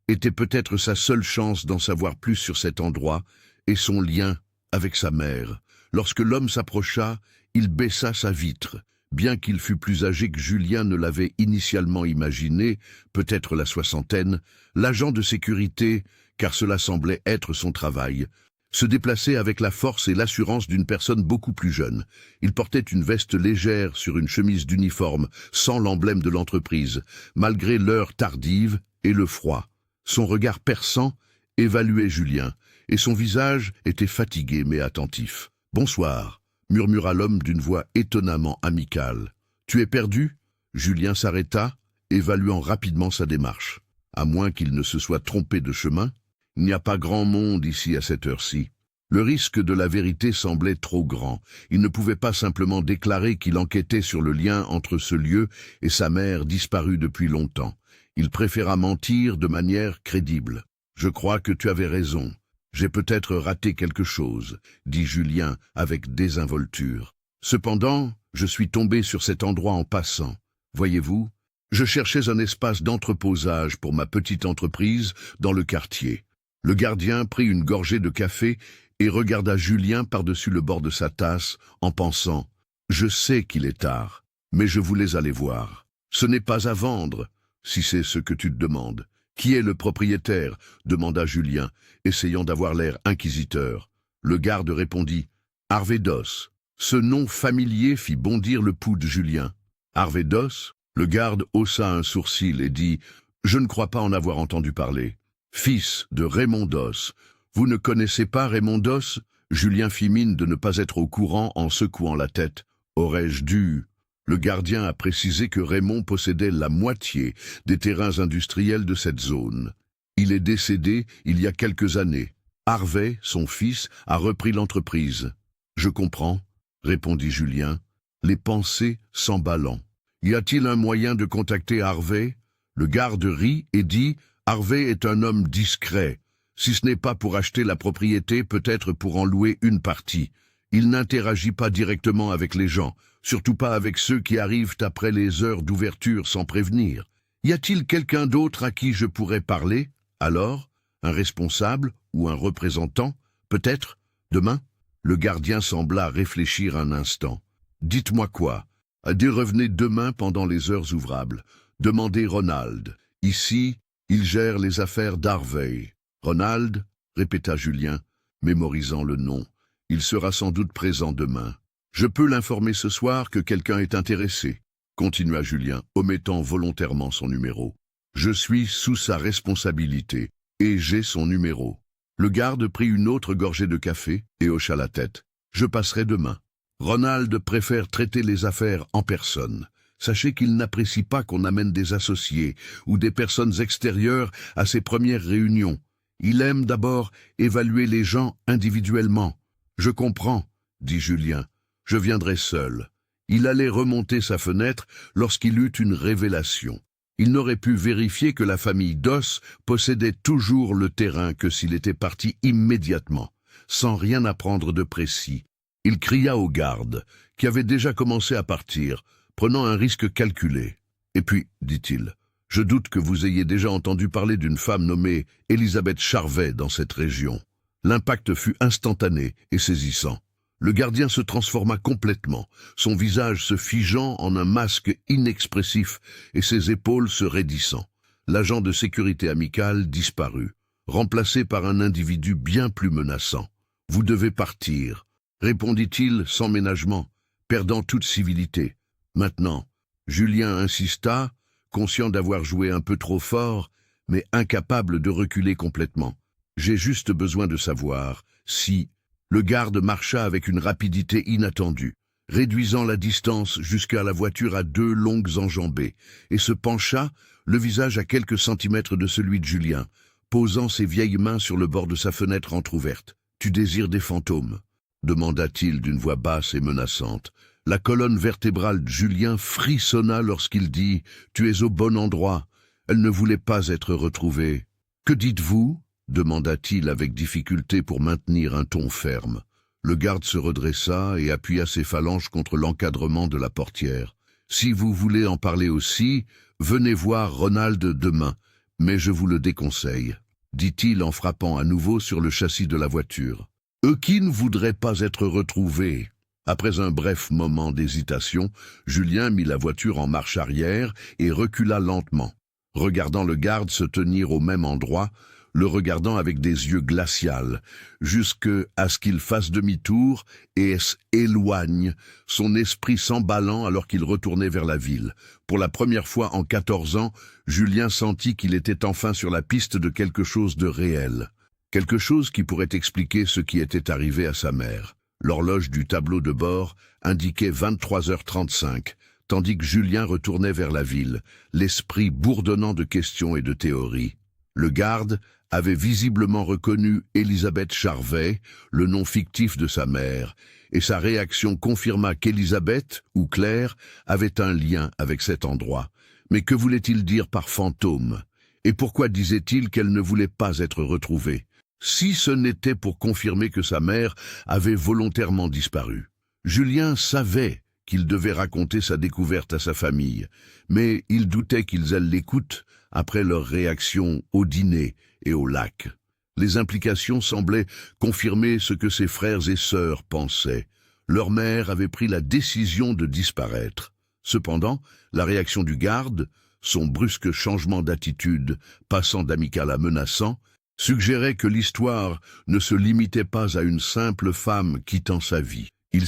était peut-être sa seule chance d'en savoir plus sur cet endroit et son lien avec sa mère. Lorsque l'homme s'approcha, il baissa sa vitre. Bien qu'il fût plus âgé que Julien ne l'avait initialement imaginé, peut-être la soixantaine, l'agent de sécurité, car cela semblait être son travail, se déplaçait avec la force et l'assurance d'une personne beaucoup plus jeune. Il portait une veste légère sur une chemise d'uniforme, sans l'emblème de l'entreprise, malgré l'heure tardive et le froid. Son regard perçant évaluait Julien, et son visage était fatigué mais attentif. « Bonsoir », murmura l'homme d'une voix étonnamment amicale. « Tu es perdu ?» Julien s'arrêta, évaluant rapidement sa démarche. À moins qu'il ne se soit trompé de chemin, il n'y a pas grand monde ici à cette heure-ci. Le risque de la vérité semblait trop grand. Il ne pouvait pas simplement déclarer qu'il enquêtait sur le lien entre ce lieu et sa mère disparue depuis longtemps. Il préféra mentir de manière crédible. « Je crois que tu avais raison. J'ai peut-être raté quelque chose, dit Julien avec désinvolture. Cependant, je suis tombé sur cet endroit en passant. Voyez-vous, je cherchais un espace d'entreposage pour ma petite entreprise dans le quartier. Le gardien prit une gorgée de café et regarda Julien par-dessus le bord de sa tasse en pensant « Je sais qu'il est tard, mais je voulais aller voir. Ce n'est pas à vendre, si c'est ce que tu te demandes. Qui est le propriétaire ?» demanda Julien, essayant d'avoir l'air inquisiteur. Le garde répondit « Harvey Doss ». Ce nom familier fit bondir le pouls de Julien. « Harvey Doss ?» Le garde haussa un sourcil et dit « Je ne crois pas en avoir entendu parler. Fils de Raymond Doss. Vous ne connaissez pas Raymond Doss ?» Julien fit mine de ne pas être au courant en secouant la tête. « Aurais-je dû ?» Le gardien a précisé que Raymond possédait la moitié des terrains industriels de cette zone. Il est décédé il y a quelques années. Harvey, son fils, a repris l'entreprise. « Je comprends », répondit Julien, les pensées s'emballant. « Y a-t-il un moyen de contacter Harvey ?» Le garde rit et dit « Harvey est un homme discret. Si ce n'est pas pour acheter la propriété, peut-être pour en louer une partie. Il n'interagit pas directement avec les gens, surtout pas avec ceux qui arrivent après les heures d'ouverture sans prévenir. Y a-t-il quelqu'un d'autre à qui je pourrais parler? Alors, un responsable ou un représentant, peut-être, demain ?» Le gardien sembla réfléchir un instant. « Dites-moi quoi? Revenez demain pendant les heures ouvrables. Demandez Ronald. Ici, il gère les affaires d'Harvey. »« Ronald ?» répéta Julien, mémorisant le nom. « Il sera sans doute présent demain. Je peux l'informer ce soir que quelqu'un est intéressé, » continua Julien, omettant volontairement son numéro. « Je suis sous sa responsabilité, et j'ai son numéro. » Le garde prit une autre gorgée de café et hocha la tête. « Je passerai demain. Ronald préfère traiter les affaires en personne. Sachez qu'il n'apprécie pas qu'on amène des associés ou des personnes extérieures à ses premières réunions. Il aime d'abord évaluer les gens individuellement. »« Je comprends, » dit Julien. « Je viendrai seul. » Il allait remonter sa fenêtre lorsqu'il eut une révélation. Il n'aurait pu vérifier que la famille Doss possédait toujours le terrain que s'il était parti immédiatement, sans rien apprendre de précis. Il cria au garde, qui avait déjà commencé à partir, prenant un risque calculé. « Et puis, dit-il, je doute que vous ayez déjà entendu parler d'une femme nommée Elisabeth Charvet dans cette région. » L'impact fut instantané et saisissant. Le gardien se transforma complètement, son visage se figeant en un masque inexpressif et ses épaules se raidissant. L'agent de sécurité amicale disparut, remplacé par un individu bien plus menaçant. « Vous devez partir », répondit-il sans ménagement, perdant toute civilité. Maintenant, Julien insista, conscient d'avoir joué un peu trop fort, mais incapable de reculer complètement. « J'ai juste besoin de savoir si... » Le garde marcha avec une rapidité inattendue, réduisant la distance jusqu'à la voiture à 2 longues enjambées, et se pencha, le visage à quelques centimètres de celui de Julien, posant ses vieilles mains sur le bord de sa fenêtre entr'ouverte. « Tu désires des fantômes ?» demanda-t-il d'une voix basse et menaçante. La colonne vertébrale de Julien frissonna lorsqu'il dit « Tu es au bon endroit. » Elle ne voulait pas être retrouvée. « Que dites-vous » demanda-t-il avec difficulté pour maintenir un ton ferme. Le garde se redressa et appuya ses phalanges contre l'encadrement de la portière. « Si vous voulez en parler aussi, venez voir Ronald demain, mais je vous le déconseille, » dit-il en frappant à nouveau sur le châssis de la voiture. « Eux qui ne voudraient pas être retrouvés. » Après un bref moment d'hésitation, Julien mit la voiture en marche arrière et recula lentement, regardant le garde se tenir au même endroit, le regardant avec des yeux glacials, jusqu'à ce qu'il fasse demi-tour et s'éloigne, son esprit s'emballant alors qu'il retournait vers la ville. Pour la première fois en 14 ans, Julien sentit qu'il était enfin sur la piste de quelque chose de réel. Quelque chose qui pourrait expliquer ce qui était arrivé à sa mère. L'horloge du tableau de bord indiquait 23h35, tandis que Julien retournait vers la ville, l'esprit bourdonnant de questions et de théories. Le garde avait visiblement reconnu Elisabeth Charvet, le nom fictif de sa mère, et sa réaction confirma qu'Elisabeth, ou Claire, avait un lien avec cet endroit. Mais que voulait-il dire par fantôme? Et pourquoi disait-il qu'elle ne voulait pas être retrouvée? si ce n'était pour confirmer que sa mère avait volontairement disparu. Julien savait qu'il devait raconter sa découverte à sa famille, mais il doutait qu'ils aient l'écoute après leur réaction au dîner et au lac. Les implications semblaient confirmer ce que ses frères et sœurs pensaient. Leur mère avait pris la décision de disparaître. Cependant, la réaction du garde, son brusque changement d'attitude, passant d'amical à menaçant, suggérait que l'histoire ne se limitait pas à une simple femme quittant sa vie. Ils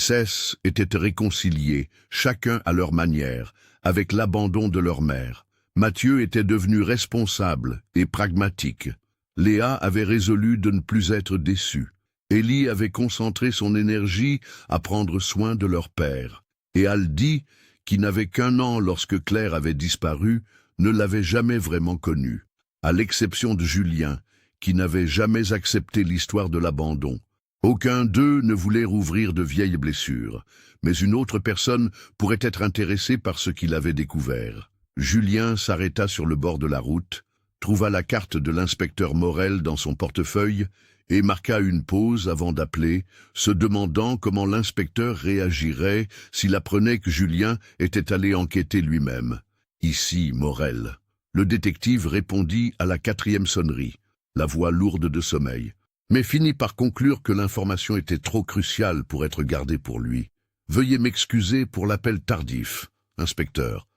étaient réconciliés, chacun à leur manière, avec l'abandon de leur mère. Mathieu était devenu responsable et pragmatique. Léa avait résolu de ne plus être déçue. Élie avait concentré son énergie à prendre soin de leur père. Et Aldi, qui n'avait qu'1 an lorsque Claire avait disparu, ne l'avait jamais vraiment connu, à l'exception de Julien, qui n'avait jamais accepté l'histoire de l'abandon. Aucun d'eux ne voulait rouvrir de vieilles blessures, mais une autre personne pourrait être intéressée par ce qu'il avait découvert. Julien s'arrêta sur le bord de la route, trouva la carte de l'inspecteur Morel dans son portefeuille et marqua une pause avant d'appeler, se demandant comment l'inspecteur réagirait s'il apprenait que Julien était allé enquêter lui-même. Ici, Morel. Le détective répondit à la 4e sonnerie, la voix lourde de sommeil, mais finit par conclure que l'information était trop cruciale pour être gardée pour lui. Veuillez m'excuser pour l'appel tardif, inspecteur.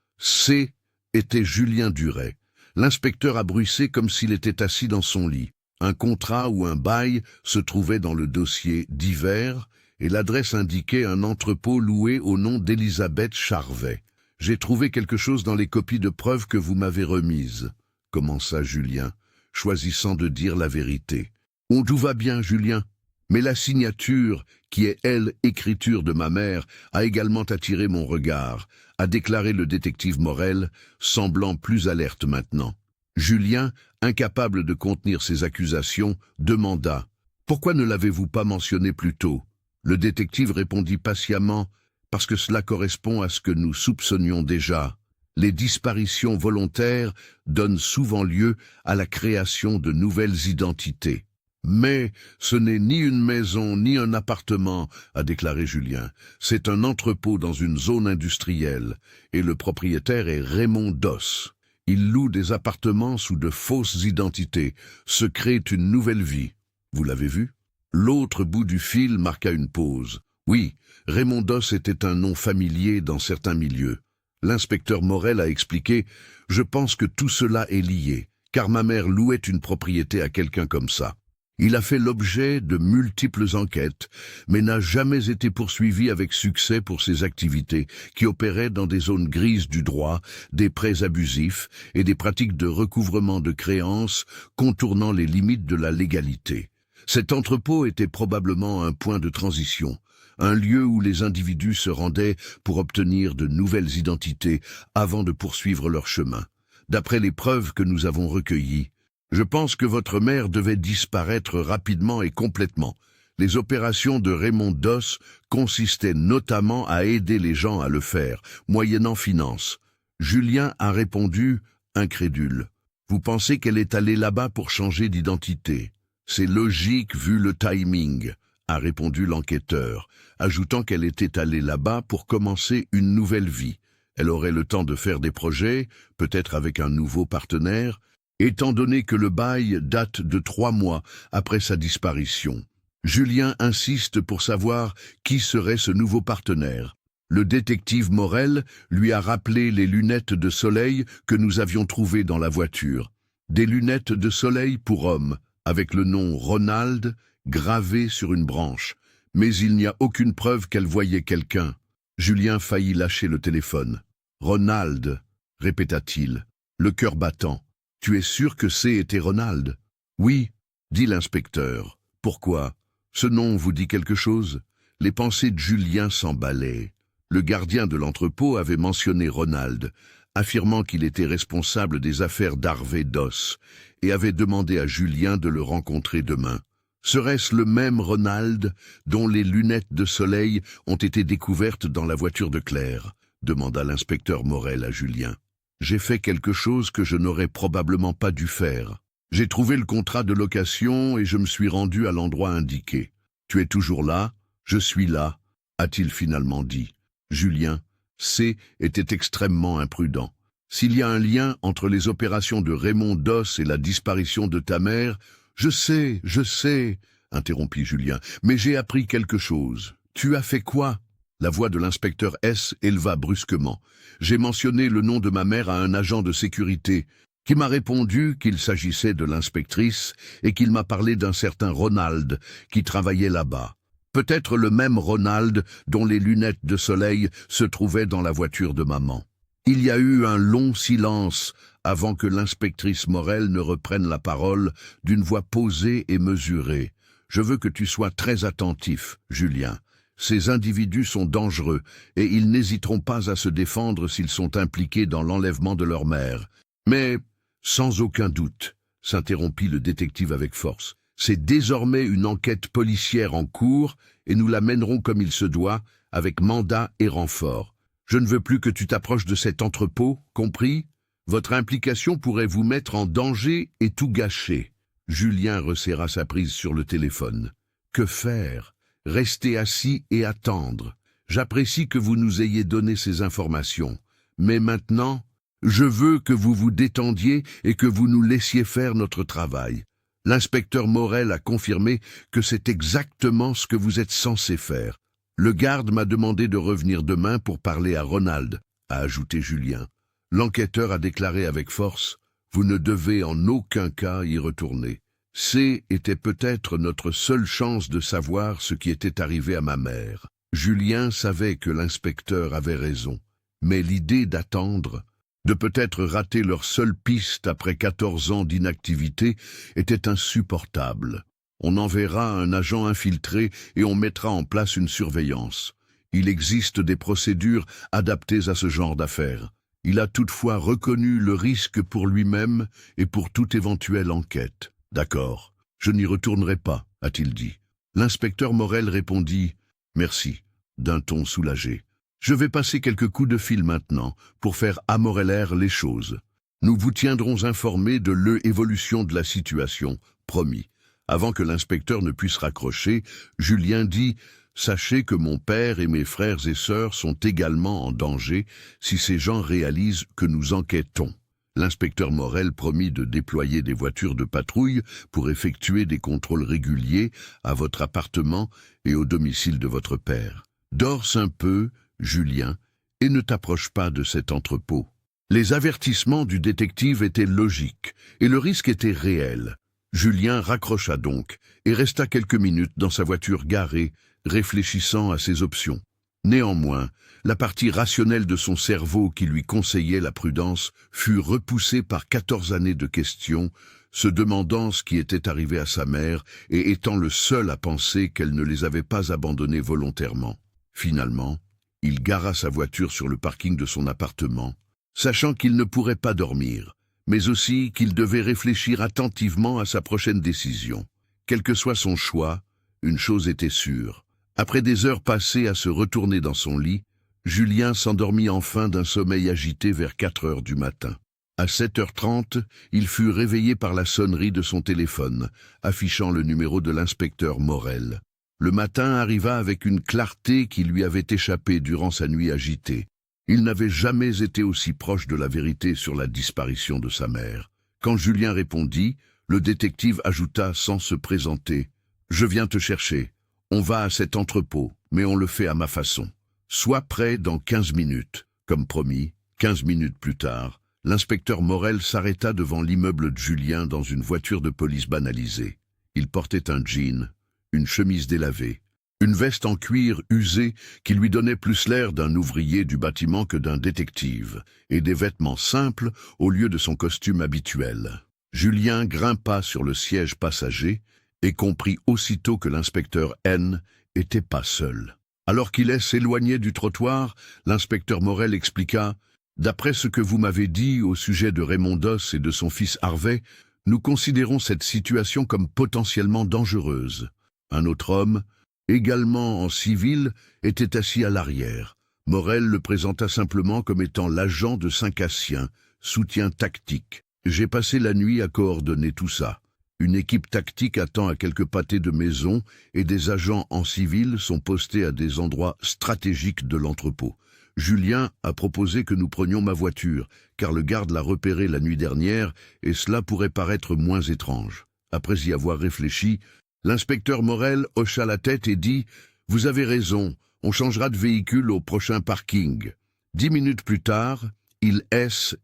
Était Julien Duret. L'inspecteur a bruissé comme s'il était assis dans son lit. Un contrat ou un bail se trouvait dans le dossier divers et l'adresse indiquait un entrepôt loué au nom d'Elisabeth Charvet. J'ai trouvé quelque chose dans les copies de preuves que vous m'avez remises, commença Julien, choisissant de dire la vérité. Tout va bien, Julien, mais la signature, qui est, elle, écriture de ma mère, a également attiré mon regard, a déclaré le détective Morel, semblant plus alerte maintenant. Julien, incapable de contenir ses accusations, demanda « Pourquoi ne l'avez-vous pas mentionné plus tôt ?» Le détective répondit patiemment « Parce que cela correspond à ce que nous soupçonnions déjà. Les disparitions volontaires donnent souvent lieu à la création de nouvelles identités. » Mais ce n'est ni une maison ni un appartement, a déclaré Julien. C'est un entrepôt dans une zone industrielle, et le propriétaire est Raymond Doss. Il loue des appartements sous de fausses identités, se crée une nouvelle vie. Vous l'avez vu? L'autre bout du fil marqua une pause. Oui, Raymond Doss était un nom familier dans certains milieux. L'inspecteur Morel a expliqué « Je pense que tout cela est lié, car ma mère louait une propriété à quelqu'un comme ça. Il a fait l'objet de multiples enquêtes, mais n'a jamais été poursuivi avec succès pour ses activités, qui opéraient dans des zones grises du droit, des prêts abusifs et des pratiques de recouvrement de créances contournant les limites de la légalité. Cet entrepôt était probablement un point de transition, un lieu où les individus se rendaient pour obtenir de nouvelles identités avant de poursuivre leur chemin. D'après les preuves que nous avons recueillies, je pense que votre mère devait disparaître rapidement et complètement. Les opérations de Raymond Doss consistaient notamment à aider les gens à le faire, moyennant finance. Julien a répondu, incrédule. Vous pensez qu'elle est allée là-bas pour changer d'identité? C'est logique vu le timing, a répondu l'enquêteur, ajoutant qu'elle était allée là-bas pour commencer une nouvelle vie. Elle aurait le temps de faire des projets, peut-être avec un nouveau partenaire, étant donné que le bail date de 3 mois après sa disparition. Julien insiste pour savoir qui serait ce nouveau partenaire. Le détective Morel lui a rappelé les lunettes de soleil que nous avions trouvées dans la voiture. Des lunettes de soleil pour homme, avec le nom Ronald gravé sur une branche. Mais il n'y a aucune preuve qu'elle voyait quelqu'un. Julien faillit lâcher le téléphone. « Ronald » répéta-t-il, le cœur battant. « Tu es sûr que était Ronald ?» ?»« Oui, » dit l'inspecteur. « Pourquoi? Ce nom vous dit quelque chose ?» Les pensées de Julien s'emballaient. Le gardien de l'entrepôt avait mentionné Ronald, affirmant qu'il était responsable des affaires d'Harvey Doss, et avait demandé à Julien de le rencontrer demain. Serait-ce le même Ronald dont les lunettes de soleil ont été découvertes dans la voiture de Claire? Demanda l'inspecteur Morel à Julien. J'ai fait quelque chose que je n'aurais probablement pas dû faire. J'ai trouvé le contrat de location et je me suis rendu à l'endroit indiqué. Tu es toujours là? Je suis là, a-t-il finalement dit. Julien, C. était extrêmement imprudent. S'il y a un lien entre les opérations de Raymond Doss et la disparition de ta mère, je sais, interrompit Julien, mais j'ai appris quelque chose. Tu as fait quoi? La voix de l'inspecteur S. éleva brusquement. J'ai mentionné le nom de ma mère à un agent de sécurité, qui m'a répondu qu'il s'agissait de l'inspectrice et qu'il m'a parlé d'un certain Ronald qui travaillait là-bas. Peut-être le même Ronald dont les lunettes de soleil se trouvaient dans la voiture de maman. Il y a eu un long silence avant que l'inspectrice Morel ne reprenne la parole d'une voix posée et mesurée. Je veux que tu sois très attentif, Julien. Ces individus sont dangereux et ils n'hésiteront pas à se défendre s'ils sont impliqués dans l'enlèvement de leur mère. Mais, sans aucun doute, s'interrompit le détective avec force, c'est désormais une enquête policière en cours et nous la mènerons comme il se doit, avec mandat et renfort. Je ne veux plus que tu t'approches de cet entrepôt, compris? Votre implication pourrait vous mettre en danger et tout gâcher. Julien resserra sa prise sur le téléphone. Que faire? Rester assis et attendre. J'apprécie que vous nous ayez donné ces informations. Mais maintenant, je veux que vous vous détendiez et que vous nous laissiez faire notre travail. L'inspecteur Morel a confirmé que c'est exactement ce que vous êtes censé faire. Le garde m'a demandé de revenir demain pour parler à Ronald, a ajouté Julien. L'enquêteur a déclaré avec force « Vous ne devez en aucun cas y retourner. C était peut-être notre seule chance de savoir ce qui était arrivé à ma mère. » Julien savait que l'inspecteur avait raison, mais l'idée d'attendre, de peut-être rater leur seule piste après 14 ans d'inactivité, était insupportable. On enverra un agent infiltré et on mettra en place une surveillance. Il existe des procédures adaptées à ce genre d'affaires. Il a toutefois reconnu le risque pour lui-même et pour toute éventuelle enquête. « D'accord, je n'y retournerai pas, a-t-il dit. L'inspecteur Morel répondit « Merci », d'un ton soulagé. « Je vais passer quelques coups de fil maintenant pour faire amoreller les choses. Nous vous tiendrons informés de l'évolution de la situation, promis. » Avant que l'inspecteur ne puisse raccrocher, Julien dit « Sachez que mon père et mes frères et sœurs sont également en danger si ces gens réalisent que nous enquêtons. » L'inspecteur Morel promit de déployer des voitures de patrouille pour effectuer des contrôles réguliers à votre appartement et au domicile de votre père. Dors un peu, Julien, et ne t'approche pas de cet entrepôt. Les avertissements du détective étaient logiques et le risque était réel. Julien raccrocha donc et resta quelques minutes dans sa voiture garée, réfléchissant à ses options. Néanmoins, la partie rationnelle de son cerveau qui lui conseillait la prudence fut repoussée par 14 années de questions, se demandant ce qui était arrivé à sa mère et étant le seul à penser qu'elle ne les avait pas abandonnés volontairement. Finalement, il gara sa voiture sur le parking de son appartement, sachant qu'il ne pourrait pas dormir, mais aussi qu'il devait réfléchir attentivement à sa prochaine décision. Quel que soit son choix, une chose était sûre. Après des heures passées à se retourner dans son lit, Julien s'endormit enfin d'un sommeil agité vers 4 heures du matin. À 7h30, il fut réveillé par la sonnerie de son téléphone, affichant le numéro de l'inspecteur Morel. Le matin arriva avec une clarté qui lui avait échappé durant sa nuit agitée. Il n'avait jamais été aussi proche de la vérité sur la disparition de sa mère. Quand Julien répondit, le détective ajouta sans se présenter « Je viens te chercher. On va à cet entrepôt, mais on le fait à ma façon. Sois prêt dans 15 minutes. » Comme promis, 15 minutes plus tard, l'inspecteur Morel s'arrêta devant l'immeuble de Julien dans une voiture de police banalisée. Il portait un jean, une chemise délavée, une veste en cuir usée qui lui donnait plus l'air d'un ouvrier du bâtiment que d'un détective, et des vêtements simples au lieu de son costume habituel. Julien grimpa sur le siège passager et comprit aussitôt que l'inspecteur N était pas seul. Alors qu'il s'éloignait du trottoir, l'inspecteur Morel expliqua « D'après ce que vous m'avez dit au sujet de Raymond Doss et de son fils Harvey, nous considérons cette situation comme potentiellement dangereuse. Un autre homme, également en civil, était assis à l'arrière. Morel le présenta simplement comme étant l'agent de Saint-Cassien, soutien tactique. J'ai passé la nuit à coordonner tout ça. Une équipe tactique attend à quelques pâtés de maison et des agents en civil sont postés à des endroits stratégiques de l'entrepôt. Julien a proposé que nous prenions ma voiture, car le garde l'a repérée la nuit dernière et cela pourrait paraître moins étrange. Après y avoir réfléchi, l'inspecteur Morel hocha la tête et dit « Vous avez raison, on changera de véhicule au prochain parking. » 10 minutes plus tard, il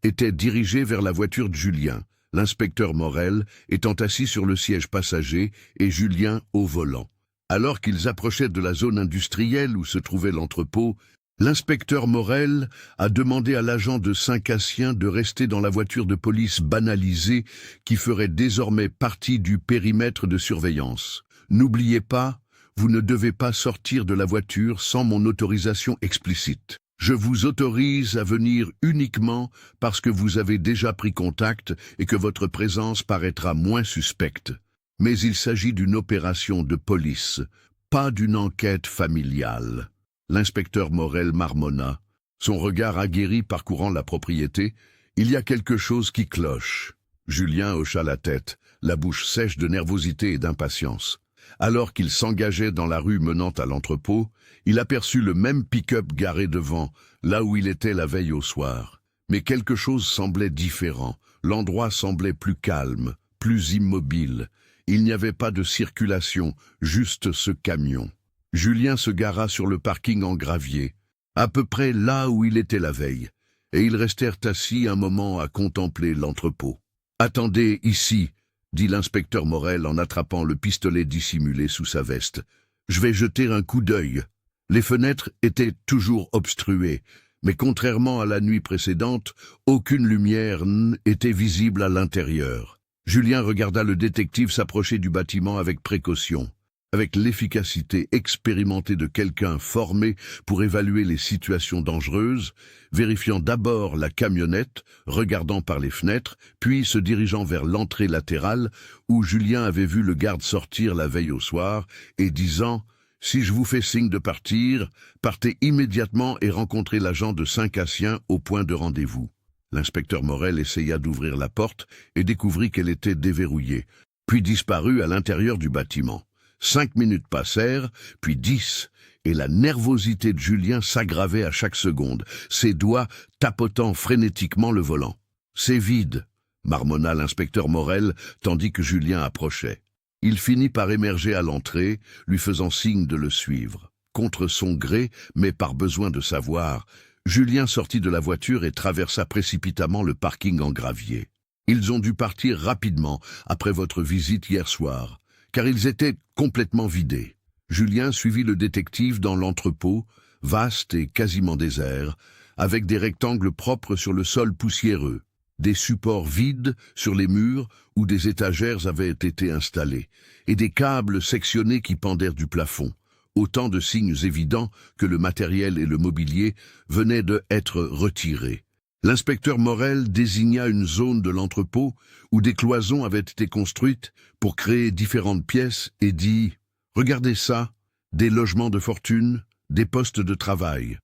était dirigé vers la voiture de Julien, l'inspecteur Morel étant assis sur le siège passager et Julien au volant. Alors qu'ils approchaient de la zone industrielle où se trouvait l'entrepôt, l'inspecteur Morel a demandé à l'agent de Saint-Cassien de rester dans la voiture de police banalisée qui ferait désormais partie du périmètre de surveillance. N'oubliez pas, vous ne devez pas sortir de la voiture sans mon autorisation explicite. Je vous autorise à venir uniquement parce que vous avez déjà pris contact et que votre présence paraîtra moins suspecte. Mais il s'agit d'une opération de police, pas d'une enquête familiale. L'inspecteur Morel marmonna, son regard aguerri parcourant la propriété. Il y a quelque chose qui cloche. Julien hocha la tête, la bouche sèche de nervosité et d'impatience. Alors qu'il s'engageait dans la rue menant à l'entrepôt, il aperçut le même pick-up garé devant, là où il était la veille au soir. Mais quelque chose semblait différent. L'endroit semblait plus calme, plus immobile. Il n'y avait pas de circulation, juste ce camion. Julien se gara sur le parking en gravier, à peu près là où il était la veille, et ils restèrent assis un moment à contempler l'entrepôt. « Attendez ici !» dit l'inspecteur Morel en attrapant le pistolet dissimulé sous sa veste. « Je vais jeter un coup d'œil. » Les fenêtres étaient toujours obstruées, mais contrairement à la nuit précédente, aucune lumière n'était visible à l'intérieur. Julien regarda le détective s'approcher du bâtiment avec précaution, avec l'efficacité expérimentée de quelqu'un formé pour évaluer les situations dangereuses, vérifiant d'abord la camionnette, regardant par les fenêtres, puis se dirigeant vers l'entrée latérale où Julien avait vu le garde sortir la veille au soir et disant « Si je vous fais signe de partir, partez immédiatement et rencontrez l'agent de Saint-Cassien au point de rendez-vous. » L'inspecteur Morel essaya d'ouvrir la porte et découvrit qu'elle était déverrouillée, puis disparut à l'intérieur du bâtiment. 5 minutes passèrent, puis 10, et la nervosité de Julien s'aggravait à chaque seconde, ses doigts tapotant frénétiquement le volant. « C'est vide !» marmonna l'inspecteur Morel, tandis que Julien approchait. Il finit par émerger à l'entrée, lui faisant signe de le suivre. Contre son gré, mais par besoin de savoir, Julien sortit de la voiture et traversa précipitamment le parking en gravier. « Ils ont dû partir rapidement après votre visite hier soir, car ils étaient complètement vidés. » Julien suivit le détective dans l'entrepôt, vaste et quasiment désert, avec des rectangles propres sur le sol poussiéreux, des supports vides sur les murs où des étagères avaient été installées, et des câbles sectionnés qui pendèrent du plafond. Autant de signes évidents que le matériel et le mobilier venaient d'être retirés. L'inspecteur Morel désigna une zone de l'entrepôt où des cloisons avaient été construites pour créer différentes pièces et dit « Regardez ça, des logements de fortune, des postes de travail. »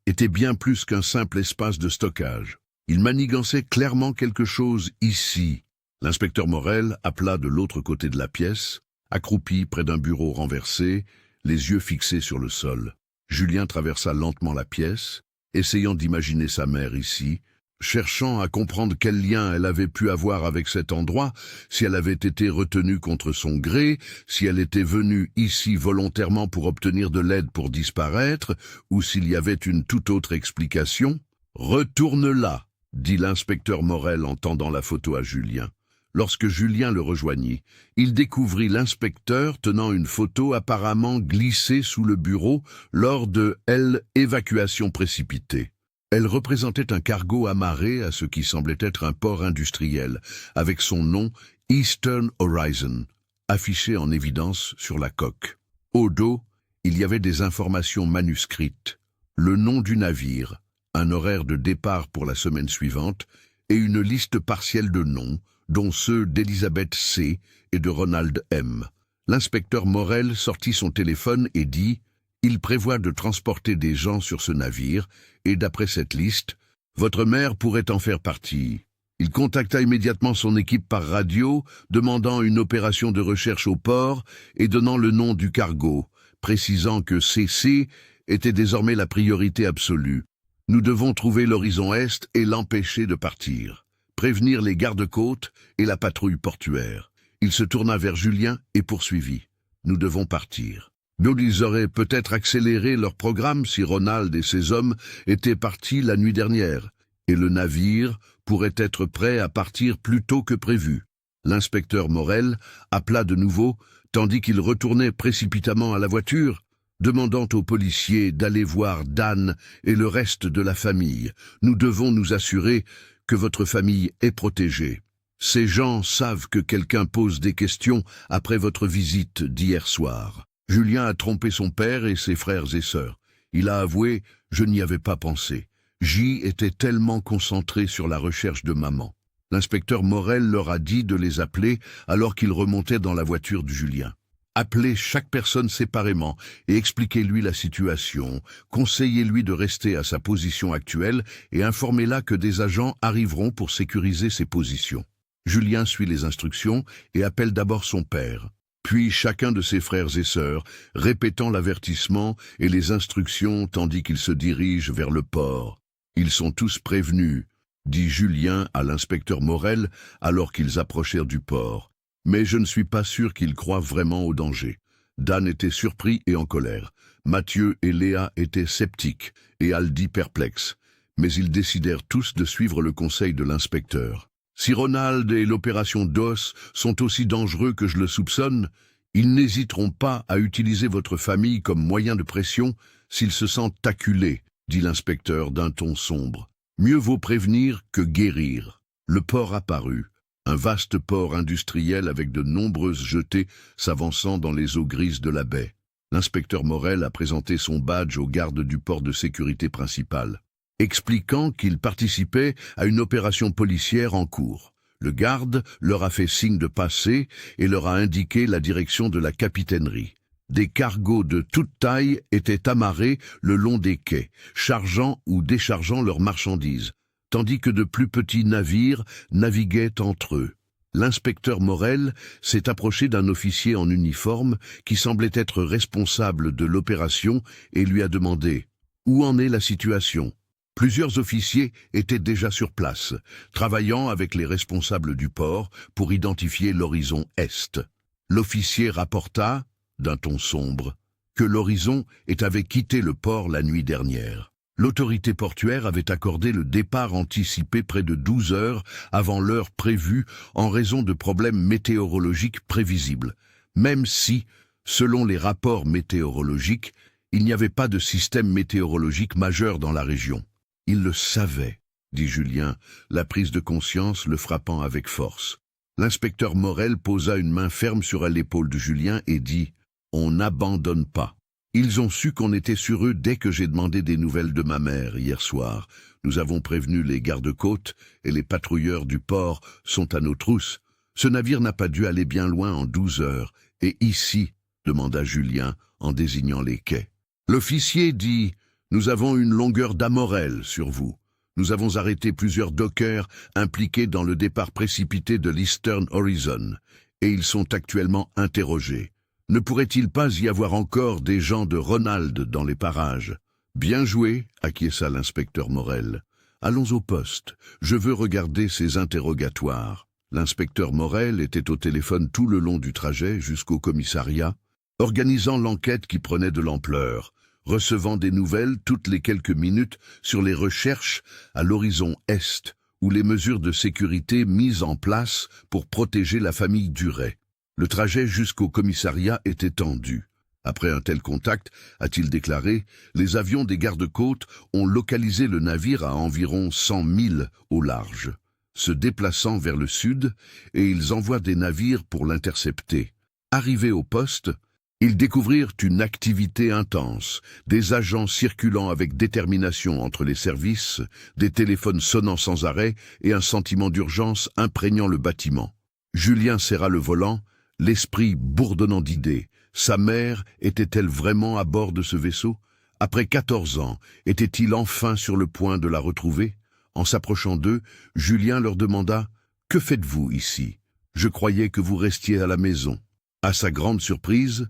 Était bien plus qu'un simple espace de stockage. Il manigançait clairement quelque chose ici. L'inspecteur Morel appela de l'autre côté de la pièce, accroupi près d'un bureau renversé, les yeux fixés sur le sol. Julien traversa lentement la pièce, essayant d'imaginer sa mère ici, cherchant à comprendre quel lien elle avait pu avoir avec cet endroit, si elle avait été retenue contre son gré, si elle était venue ici volontairement pour obtenir de l'aide pour disparaître, ou s'il y avait une toute autre explication. « Retourne là !» dit l'inspecteur Morel en tendant la photo à Julien. Lorsque Julien le rejoignit, il découvrit l'inspecteur tenant une photo apparemment glissée sous le bureau lors de l'évacuation précipitée. Elle représentait un cargo amarré à ce qui semblait être un port industriel, avec son nom Eastern Horizon, affiché en évidence sur la coque. Au dos, il y avait des informations manuscrites, le nom du navire, un horaire de départ pour la semaine suivante et une liste partielle de noms, dont ceux d'Elisabeth C. et de Ronald M. L'inspecteur Morel sortit son téléphone et dit « Il prévoit de transporter des gens sur ce navire, et d'après cette liste, votre mère pourrait en faire partie. Il contacta immédiatement son équipe par radio, demandant une opération de recherche au port et donnant le nom du cargo, précisant que CC était désormais la priorité absolue. Nous devons trouver l'horizon Est et l'empêcher de partir. Prévenir les gardes-côtes et la patrouille portuaire. Il se tourna vers Julien et poursuivit. Nous devons partir. Ils auraient peut-être accéléré leur programme si Ronald et ses hommes étaient partis la nuit dernière, et le navire pourrait être prêt à partir plus tôt que prévu. L'inspecteur Morel appela de nouveau, tandis qu'il retournait précipitamment à la voiture, demandant aux policiers d'aller voir Dan et le reste de la famille. Nous devons nous assurer que votre famille est protégée. Ces gens savent que quelqu'un pose des questions après votre visite d'hier soir. Julien a trompé son père et ses frères et sœurs. Il a avoué « je n'y avais pas pensé ». J était tellement concentré sur la recherche de maman. L'inspecteur Morel leur a dit de les appeler alors qu'ils remontaient dans la voiture de Julien. Appelez chaque personne séparément et expliquez-lui la situation, conseillez-lui de rester à sa position actuelle et informez-la que des agents arriveront pour sécuriser ses positions. Julien suit les instructions et appelle d'abord son père, puis chacun de ses frères et sœurs, répétant l'avertissement et les instructions tandis qu'ils se dirigent vers le port. Ils sont tous prévenus, dit Julien à l'inspecteur Morel alors qu'ils approchèrent du port. Mais je ne suis pas sûr qu'ils croient vraiment au danger. Dan était surpris et en colère. Mathieu et Léa étaient sceptiques et Aldi perplexe. Mais ils décidèrent tous de suivre le conseil de l'inspecteur. Si Ronald et l'opération DOS sont aussi dangereux que je le soupçonne, ils n'hésiteront pas à utiliser votre famille comme moyen de pression s'ils se sentent acculés, dit l'inspecteur d'un ton sombre. Mieux vaut prévenir que guérir. Le port apparut. Un vaste port industriel avec de nombreuses jetées s'avançant dans les eaux grises de la baie. L'inspecteur Morel a présenté son badge aux gardes du port de sécurité principal, expliquant qu'il participait à une opération policière en cours. Le garde leur a fait signe de passer et leur a indiqué la direction de la capitainerie. Des cargos de toute taille étaient amarrés le long des quais, chargeant ou déchargeant leurs marchandises, tandis que de plus petits navires naviguaient entre eux. L'inspecteur Morel s'est approché d'un officier en uniforme qui semblait être responsable de l'opération et lui a demandé « Où en est la situation ?» Plusieurs officiers étaient déjà sur place, travaillant avec les responsables du port pour identifier l'horizon Est. L'officier rapporta, d'un ton sombre, que l'horizon avait quitté le port la nuit dernière. L'autorité portuaire avait accordé le départ anticipé près de 12 heures avant l'heure prévue en raison de problèmes météorologiques prévisibles, même si, selon les rapports météorologiques, il n'y avait pas de système météorologique majeur dans la région. Il le savait, dit Julien, la prise de conscience le frappant avec force. L'inspecteur Morel posa une main ferme sur l'épaule de Julien et dit « On n'abandonne pas. Ils ont su qu'on était sur eux dès que j'ai demandé des nouvelles de ma mère hier soir. Nous avons prévenu les gardes-côtes et les patrouilleurs du port sont à nos trousses. Ce navire n'a pas dû aller bien loin en 12 heures. Et ici, demanda Julien en désignant les quais. L'officier dit « Nous avons une longueur d'amorelle sur vous. Nous avons arrêté plusieurs dockers impliqués dans le départ précipité de l'Eastern Horizon, et ils sont actuellement interrogés. Ne pourrait-il pas y avoir encore des gens de Ronald dans les parages ?»« Bien joué, acquiesça l'inspecteur Morel. Allons au poste. Je veux regarder ces interrogatoires. » L'inspecteur Morel était au téléphone tout le long du trajet jusqu'au commissariat, organisant l'enquête qui prenait de l'ampleur, recevant des nouvelles toutes les quelques minutes sur les recherches à l'horizon Est ou les mesures de sécurité mises en place pour protéger la famille Duret. Le trajet jusqu'au commissariat était tendu. Après un tel contact, a-t-il déclaré, les avions des gardes-côtes ont localisé le navire à environ 100 milles au large, se déplaçant vers le sud, et ils envoient des navires pour l'intercepter. Arrivés au poste, ils découvrirent une activité intense, des agents circulant avec détermination entre les services, des téléphones sonnant sans arrêt et un sentiment d'urgence imprégnant le bâtiment. Julien serra le volant, l'esprit bourdonnant d'idées. Sa mère était-elle vraiment à bord de ce vaisseau? Après 14 ans, était-il enfin sur le point de la retrouver? En s'approchant d'eux, Julien leur demanda « Que faites-vous ici? Je croyais que vous restiez à la maison. » À sa grande surprise,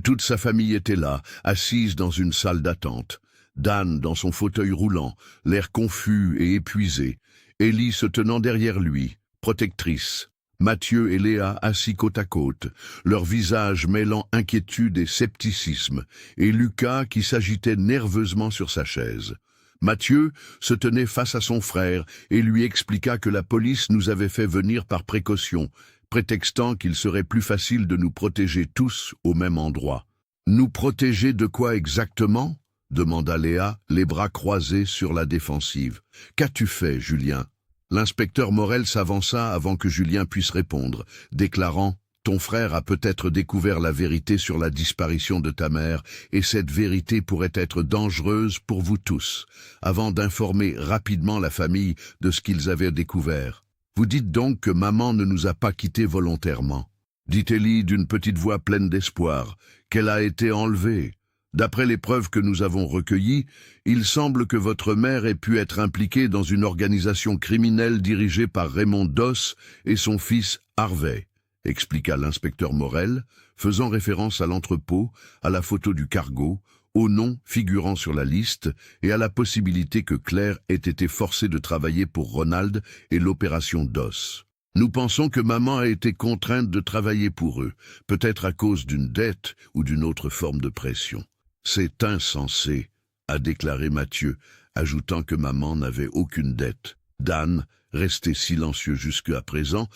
toute sa famille était là, assise dans une salle d'attente. Dan dans son fauteuil roulant, l'air confus et épuisé. Élie se tenant derrière lui, protectrice. Mathieu et Léa assis côte à côte, leurs visages mêlant inquiétude et scepticisme, et Lucas qui s'agitait nerveusement sur sa chaise. Mathieu se tenait face à son frère et lui expliqua que la police nous avait fait venir par précaution, prétextant qu'il serait plus facile de nous protéger tous au même endroit. « Nous protéger de quoi exactement ?» demanda Léa, les bras croisés sur la défensive. « Qu'as-tu fait, Julien ?» L'inspecteur Morel s'avança avant que Julien puisse répondre, déclarant « Ton frère a peut-être découvert la vérité sur la disparition de ta mère, et cette vérité pourrait être dangereuse pour vous tous, avant d'informer rapidement la famille de ce qu'ils avaient découvert. Vous dites donc que maman ne nous a pas quittés volontairement. » Dit Élie d'une petite voix pleine d'espoir, qu'elle a été enlevée. D'après les preuves que nous avons recueillies, il semble que votre mère ait pu être impliquée dans une organisation criminelle dirigée par Raymond Doss et son fils Harvey, expliqua l'inspecteur Morel, faisant référence à l'entrepôt, à la photo du cargo, au nom figurant sur la liste et à la possibilité que Claire ait été forcée de travailler pour Ronald et l'opération Doss. Nous pensons que maman a été contrainte de travailler pour eux, peut-être à cause d'une dette ou d'une autre forme de pression. C'est insensé, a déclaré Mathieu, ajoutant que maman n'avait aucune dette. Dan, resté silencieux jusqu'à présent,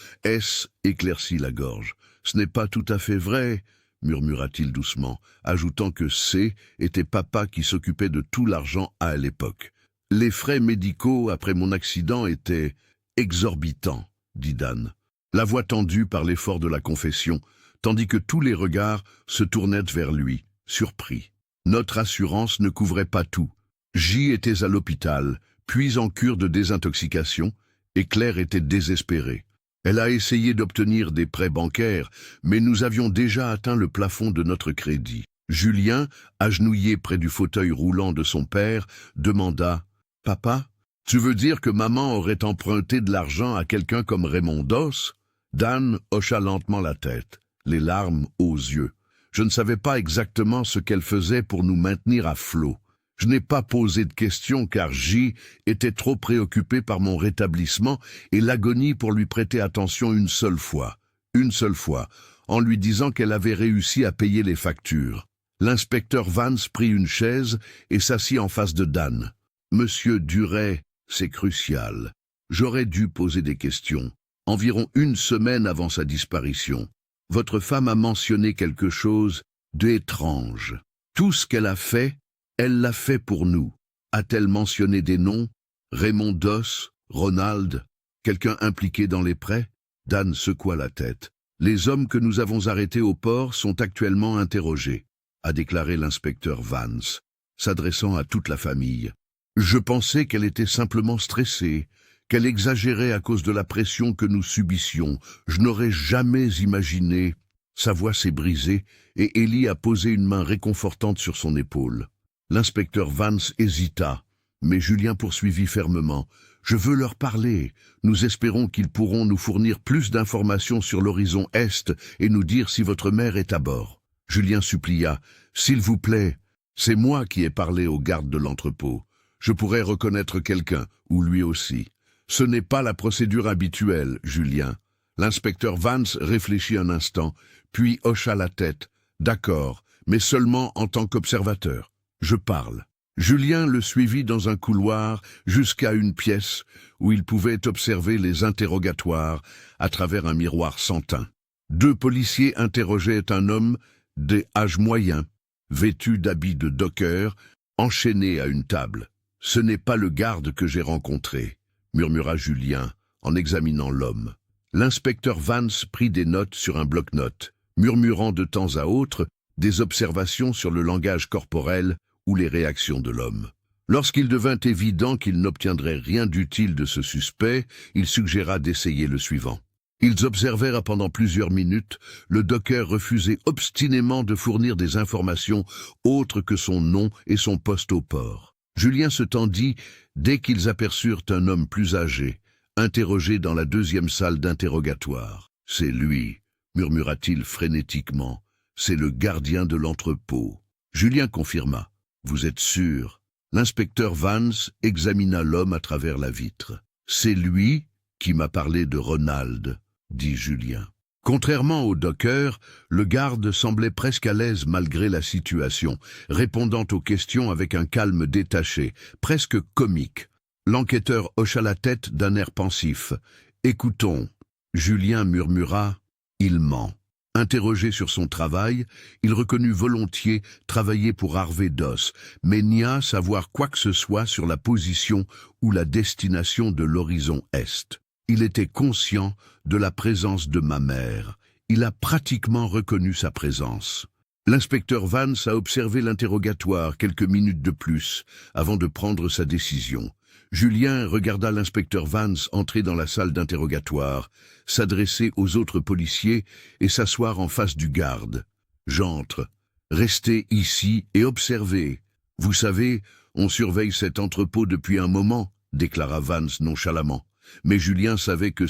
éclaircit la gorge. Ce n'est pas tout à fait vrai, murmura-t-il doucement, ajoutant que C était papa qui s'occupait de tout l'argent à l'époque. Les frais médicaux après mon accident étaient exorbitants, dit Dan, la voix tendue par l'effort de la confession, tandis que tous les regards se tournaient vers lui, surpris. Notre assurance ne couvrait pas tout. J était à l'hôpital, puis en cure de désintoxication, et Claire était désespérée. Elle a essayé d'obtenir des prêts bancaires, mais nous avions déjà atteint le plafond de notre crédit. Julien, agenouillé près du fauteuil roulant de son père, demanda « Papa, tu veux dire que maman aurait emprunté de l'argent à quelqu'un comme Raymond Doss ?» Dan hocha lentement la tête, les larmes aux yeux. Je ne savais pas exactement ce qu'elle faisait pour nous maintenir à flot. Je n'ai pas posé de questions car J était trop préoccupé par mon rétablissement et l'agonie pour lui prêter attention une seule fois, en lui disant qu'elle avait réussi à payer les factures. L'inspecteur Vance prit une chaise et s'assit en face de Dan. « Monsieur Duret, c'est crucial. J'aurais dû poser des questions, environ une semaine avant sa disparition. Votre femme a mentionné quelque chose d'étrange. Tout ce qu'elle a fait, elle l'a fait pour nous. A-t-elle mentionné des noms? Raymond Doss, Ronald, quelqu'un impliqué dans les prêts? Dan secoua la tête. Les hommes que nous avons arrêtés au port sont actuellement interrogés, a déclaré l'inspecteur Vance, s'adressant à toute la famille. Je pensais qu'elle était simplement stressée, qu'elle exagérait à cause de la pression que nous subissions. Je n'aurais jamais imaginé. Sa voix s'est brisée et Élie a posé une main réconfortante sur son épaule. L'inspecteur Vance hésita, mais Julien poursuivit fermement. Je veux leur parler. Nous espérons qu'ils pourront nous fournir plus d'informations sur l'horizon Est et nous dire si votre mère est à bord. Julien supplia. S'il vous plaît, c'est moi qui ai parlé aux gardes de l'entrepôt. Je pourrais reconnaître quelqu'un, ou lui aussi. Ce n'est pas la procédure habituelle, Julien. L'inspecteur Vance réfléchit un instant, puis hocha la tête. D'accord, mais seulement en tant qu'observateur. Je parle. Julien le suivit dans un couloir jusqu'à une pièce où il pouvait observer les interrogatoires à travers un miroir sans teint. 2 policiers interrogeaient un homme d'âge moyen, vêtu d'habits de docker, enchaîné à une table. « Ce n'est pas le garde que j'ai rencontré », murmura Julien en examinant l'homme. L'inspecteur Vance prit des notes sur un bloc-notes, murmurant de temps à autre des observations sur le langage corporel ou les réactions de l'homme. Lorsqu'il devint évident qu'il n'obtiendrait rien d'utile de ce suspect, il suggéra d'essayer le suivant. Ils observèrent pendant plusieurs minutes. Le docker refusait obstinément de fournir des informations autres que son nom et son poste au port. Julien se tendit dès qu'ils aperçurent un homme plus âgé, interrogé dans la deuxième salle d'interrogatoire. « C'est lui », murmura-t-il frénétiquement. « C'est le gardien de l'entrepôt. » Julien confirma. « Vous êtes sûr ?» L'inspecteur Vance examina l'homme à travers la vitre. « C'est lui qui m'a parlé de Ronald », dit Julien. Contrairement au docker, le garde semblait presque à l'aise malgré la situation, répondant aux questions avec un calme détaché, presque comique. L'enquêteur hocha la tête d'un air pensif. « Écoutons. » Julien murmura. « Il ment. » Interrogé sur son travail, il reconnut volontiers travailler pour Harvey Doss, mais nia savoir quoi que ce soit sur la position ou la destination de l'horizon Est. Il était conscient de la présence de ma mère. Il a pratiquement reconnu sa présence. L'inspecteur Vance a observé l'interrogatoire quelques minutes de plus avant de prendre sa décision. Julien regarda l'inspecteur Vance entrer dans la salle d'interrogatoire, s'adresser aux autres policiers et s'asseoir en face du garde. « J'entre. Restez ici et observez. Vous savez, on surveille cet entrepôt depuis un moment, » déclara Vance nonchalamment. Mais Julien savait que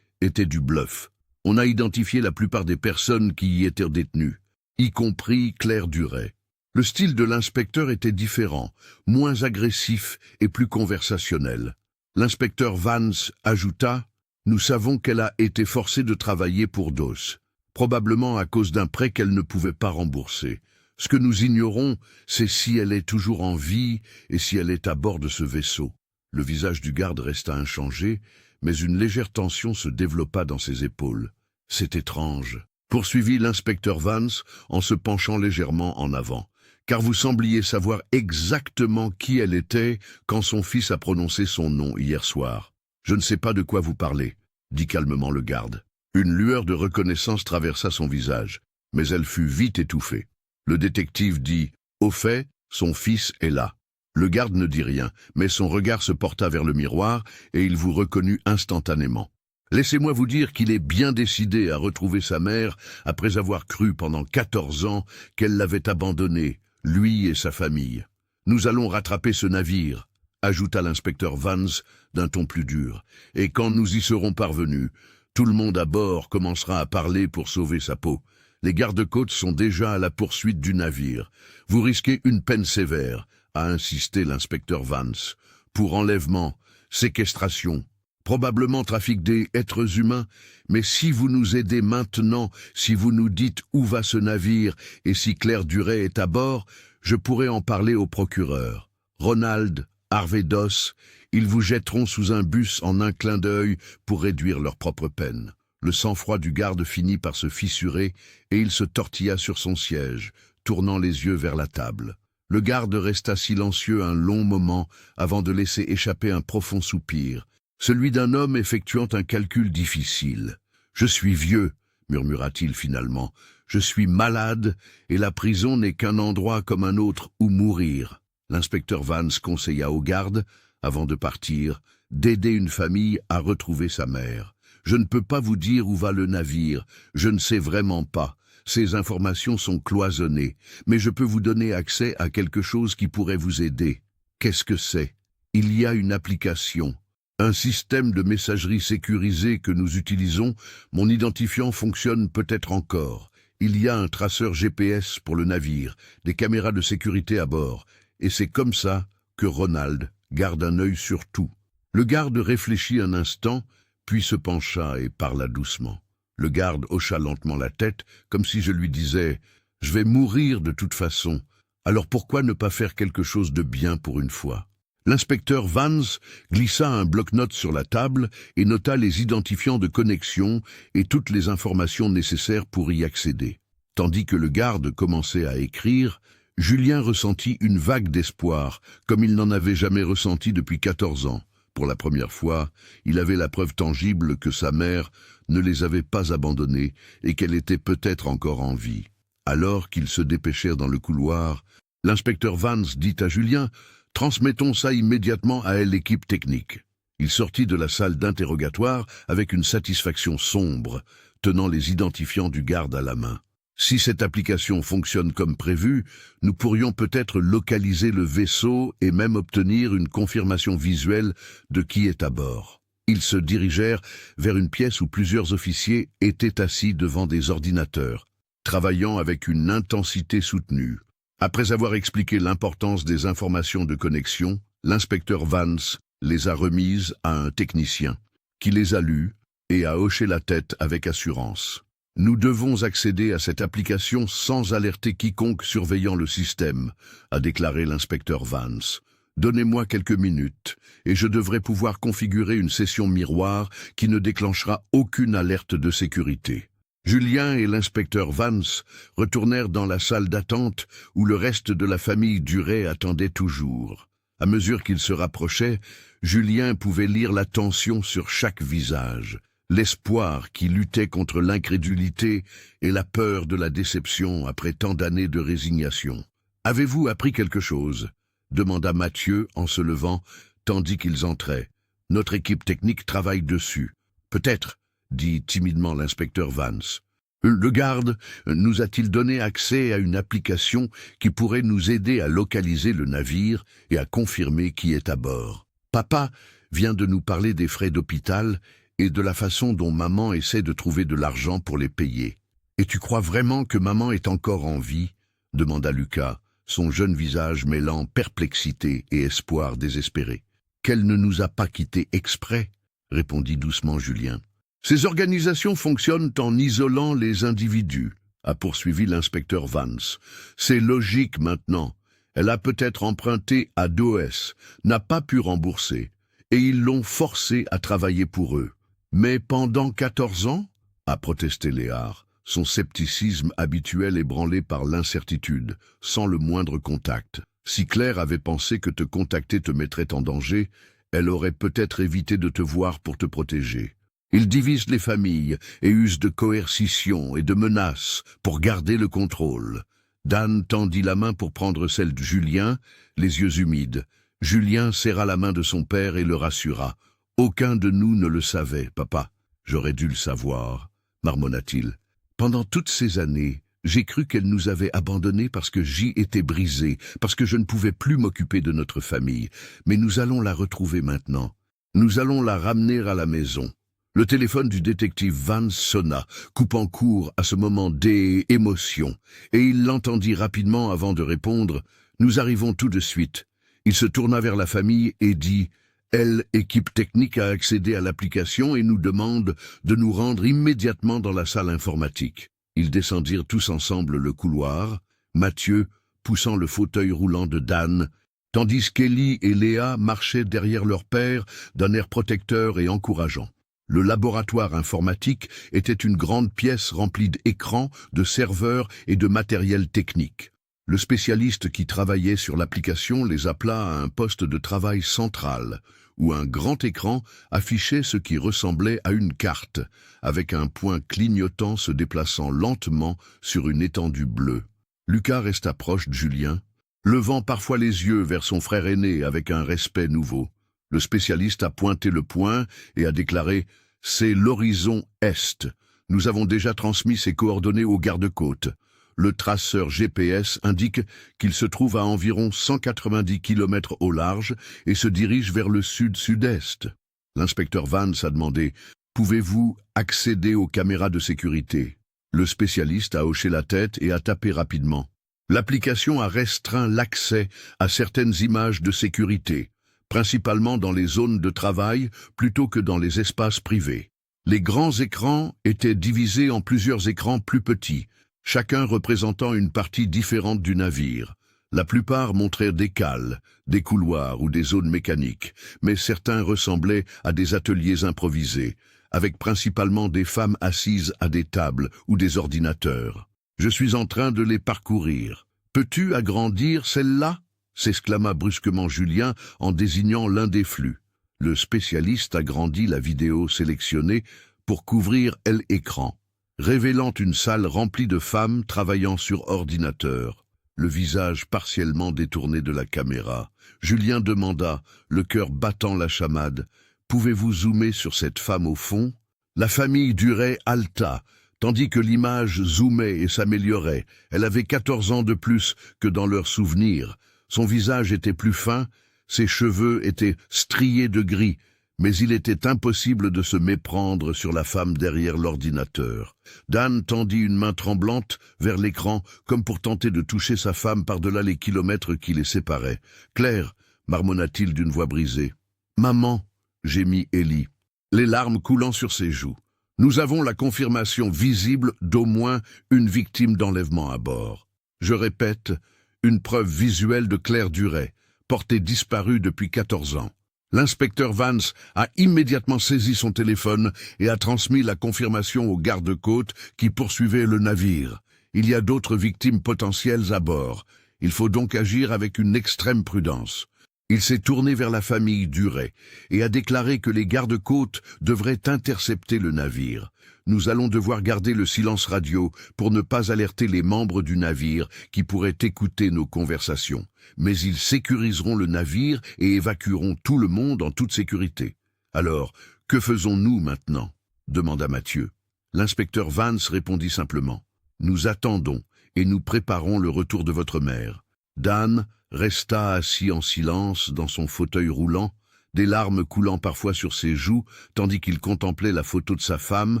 était du bluff. On a identifié la plupart des personnes qui y étaient détenues, y compris Claire Duret. Le style de l'inspecteur était différent, moins agressif et plus conversationnel. L'inspecteur Vance ajouta « Nous savons qu'elle a été forcée de travailler pour Doss, probablement à cause d'un prêt qu'elle ne pouvait pas rembourser. Ce que nous ignorons, c'est si elle est toujours en vie et si elle est à bord de ce vaisseau. » Le visage du garde resta inchangé, mais une légère tension se développa dans ses épaules. « C'est étrange, » poursuivit l'inspecteur Vance en se penchant légèrement en avant. « Car vous sembliez savoir exactement qui elle était quand son fils a prononcé son nom hier soir. »« Je ne sais pas de quoi vous parlez, » dit calmement le garde. Une lueur de reconnaissance traversa son visage, mais elle fut vite étouffée. Le détective dit « Au fait, son fils est là. » Le garde ne dit rien, mais son regard se porta vers le miroir et il vous reconnut instantanément. Laissez-moi vous dire qu'il est bien décidé à retrouver sa mère après avoir cru pendant 14 ans qu'elle l'avait abandonné, lui et sa famille. Nous allons rattraper ce navire, ajouta l'inspecteur Vance d'un ton plus dur, et quand nous y serons parvenus, tout le monde à bord commencera à parler pour sauver sa peau. Les gardes-côtes sont déjà à la poursuite du navire. Vous risquez une peine sévère, a insisté l'inspecteur Vance, pour enlèvement, séquestration, probablement trafic des êtres humains, mais si vous nous aidez maintenant, si vous nous dites où va ce navire et si Claire Duret est à bord, je pourrai en parler au procureur. Ronald, Harvey Doss, ils vous jetteront sous un bus en un clin d'œil pour réduire leur propre peine. Le sang-froid du garde finit par se fissurer et il se tortilla sur son siège, tournant les yeux vers la table. Le garde resta silencieux un long moment avant de laisser échapper un profond soupir, celui d'un homme effectuant un calcul difficile. « Je suis vieux, » murmura-t-il finalement. « Je suis malade et la prison n'est qu'un endroit comme un autre où mourir. » L'inspecteur Vance conseilla au garde, avant de partir, d'aider une famille à retrouver sa mère. « Je ne peux pas vous dire où va le navire, je ne sais vraiment pas. Ces informations sont cloisonnées, mais je peux vous donner accès à quelque chose qui pourrait vous aider. Qu'est-ce que c'est? Il y a une application. Un système de messagerie sécurisé que nous utilisons, mon identifiant fonctionne peut-être encore. Il y a un traceur GPS pour le navire, des caméras de sécurité à bord, et c'est comme ça que Ronald garde un œil sur tout. » Le garde réfléchit un instant, puis se pencha et parla doucement. Le garde hocha lentement la tête, comme si je lui disais « Je vais mourir de toute façon, alors pourquoi ne pas faire quelque chose de bien pour une fois ?» L'inspecteur Vance glissa un bloc-notes sur la table et nota les identifiants de connexion et toutes les informations nécessaires pour y accéder. Tandis que le garde commençait à écrire, Julien ressentit une vague d'espoir, comme il n'en avait jamais ressenti depuis 14 ans. Pour la première fois, il avait la preuve tangible que sa mère ne les avait pas abandonnés et qu'elle était peut-être encore en vie. Alors qu'ils se dépêchèrent dans le couloir, l'inspecteur Vance dit à Julien « Transmettons ça immédiatement à l'équipe technique. » Il sortit de la salle d'interrogatoire avec une satisfaction sombre, tenant les identifiants du garde à la main. Si cette application fonctionne comme prévu, nous pourrions peut-être localiser le vaisseau et même obtenir une confirmation visuelle de qui est à bord. Ils se dirigèrent vers une pièce où plusieurs officiers étaient assis devant des ordinateurs, travaillant avec une intensité soutenue. Après avoir expliqué l'importance des informations de connexion, l'inspecteur Vance les a remises à un technicien, qui les a lues et a hoché la tête avec assurance. « Nous devons accéder à cette application sans alerter quiconque surveillant le système », a déclaré l'inspecteur Vance. « Donnez-moi quelques minutes, et je devrais pouvoir configurer une session miroir qui ne déclenchera aucune alerte de sécurité. » Julien et l'inspecteur Vance retournèrent dans la salle d'attente où le reste de la famille Duret attendait toujours. À mesure qu'ils se rapprochaient, Julien pouvait lire la tension sur chaque visage, l'espoir qui luttait contre l'incrédulité et la peur de la déception après tant d'années de résignation. « Avez-vous appris quelque chose ?» demanda Mathieu en se levant, tandis qu'ils entraient. « Notre équipe technique travaille dessus. »« Peut-être, » dit timidement l'inspecteur Vance. « Le garde nous a-t-il donné accès à une application qui pourrait nous aider à localiser le navire et à confirmer qui est à bord. Papa vient de nous parler des frais d'hôpital et de la façon dont maman essaie de trouver de l'argent pour les payer. « Et tu crois vraiment que maman est encore en vie ?» demanda Lucas, son jeune visage mêlant perplexité et espoir désespéré. « Qu'elle ne nous a pas quittés exprès ?» répondit doucement Julien. « Ces organisations fonctionnent en isolant les individus, » a poursuivi l'inspecteur Vance. « C'est logique maintenant. Elle a peut-être emprunté à DOS, n'a pas pu rembourser, et ils l'ont forcée à travailler pour eux. Mais pendant 14 ans ?» a protesté Léard, son scepticisme habituel ébranlé par l'incertitude, sans le moindre contact. « Si Claire avait pensé que te contacter te mettrait en danger, elle aurait peut-être évité de te voir pour te protéger. Ils divisent les familles et usent de coercition et de menaces pour garder le contrôle. » Dan tendit la main pour prendre celle de Julien, les yeux humides. Julien serra la main de son père et le rassura. « Aucun de nous ne le savait, papa. J'aurais dû le savoir, » marmonna-t-il. « Pendant toutes ces années, j'ai cru qu'elle nous avait abandonnés parce que j'y étais brisé, parce que je ne pouvais plus m'occuper de notre famille. Mais nous allons la retrouver maintenant. Nous allons la ramener à la maison. » Le téléphone du détective Vance sonna, coupant court à ce moment d'émotion, et il l'entendit rapidement avant de répondre « Nous arrivons tout de suite. » Il se tourna vers la famille et dit « Elle, équipe technique, a accédé à l'application et nous demande de nous rendre immédiatement dans la salle informatique. » Ils descendirent tous ensemble le couloir, Mathieu poussant le fauteuil roulant de Dan, tandis qu'Élie et Léa marchaient derrière leur père d'un air protecteur et encourageant. Le laboratoire informatique était une grande pièce remplie d'écrans, de serveurs et de matériel technique. Le spécialiste qui travaillait sur l'application les appela à un poste de travail central, où un grand écran affichait ce qui ressemblait à une carte, avec un point clignotant se déplaçant lentement sur une étendue bleue. Lucas resta proche de Julien, levant parfois les yeux vers son frère aîné avec un respect nouveau. Le spécialiste a pointé le point et a déclaré « C'est l'horizon Est. Nous avons déjà transmis ses coordonnées aux gardes-côtes. Le traceur GPS indique qu'il se trouve à environ 190 km au large et se dirige vers le sud-sud-est. » L'inspecteur Vance a demandé « Pouvez-vous accéder aux caméras de sécurité ?» Le spécialiste a hoché la tête et a tapé rapidement. L'application a restreint l'accès à certaines images de sécurité, principalement dans les zones de travail plutôt que dans les espaces privés. Les grands écrans étaient divisés en plusieurs écrans plus petits, chacun représentant une partie différente du navire. La plupart montraient des cales, des couloirs ou des zones mécaniques, mais certains ressemblaient à des ateliers improvisés, avec principalement des femmes assises à des tables ou des ordinateurs. « Je suis en train de les parcourir. Peux-tu agrandir celle-là » s'exclama brusquement Julien en désignant l'un des flux. Le spécialiste agrandit la vidéo sélectionnée pour couvrir l'écran, révélant une salle remplie de femmes travaillant sur ordinateur, le visage partiellement détourné de la caméra. Julien demanda, le cœur battant la chamade, « Pouvez-vous zoomer sur cette femme au fond ?» La famille Duret haleta, tandis que l'image zoomait et s'améliorait. Elle avait 14 ans de plus que dans leurs souvenirs. Son visage était plus fin, ses cheveux étaient striés de gris, mais il était impossible de se méprendre sur la femme derrière l'ordinateur. Dan tendit une main tremblante vers l'écran, comme pour tenter de toucher sa femme par-delà les kilomètres qui les séparaient. « Claire » marmonna-t-il d'une voix brisée. « Maman » gémit Ellie, les larmes coulant sur ses joues. « Nous avons la confirmation visible d'au moins une victime d'enlèvement à bord. Je répète, une preuve visuelle de Claire Duret, portée disparue depuis 14 ans. » L'inspecteur Vance a immédiatement saisi son téléphone et a transmis la confirmation aux gardes-côtes qui poursuivaient le navire. Il y a d'autres victimes potentielles à bord. Il faut donc agir avec une extrême prudence. Il s'est tourné vers la famille Duret et a déclaré que les gardes-côtes devraient intercepter le navire. Nous allons devoir garder le silence radio pour ne pas alerter les membres du navire qui pourraient écouter nos conversations. Mais ils sécuriseront le navire et évacueront tout le monde en toute sécurité. Alors, que faisons-nous maintenant ? Demanda Mathieu. L'inspecteur Vance répondit simplement. Nous attendons et nous préparons le retour de votre mère. Dan resta assis en silence dans son fauteuil roulant, des larmes coulant parfois sur ses joues, tandis qu'il contemplait la photo de sa femme,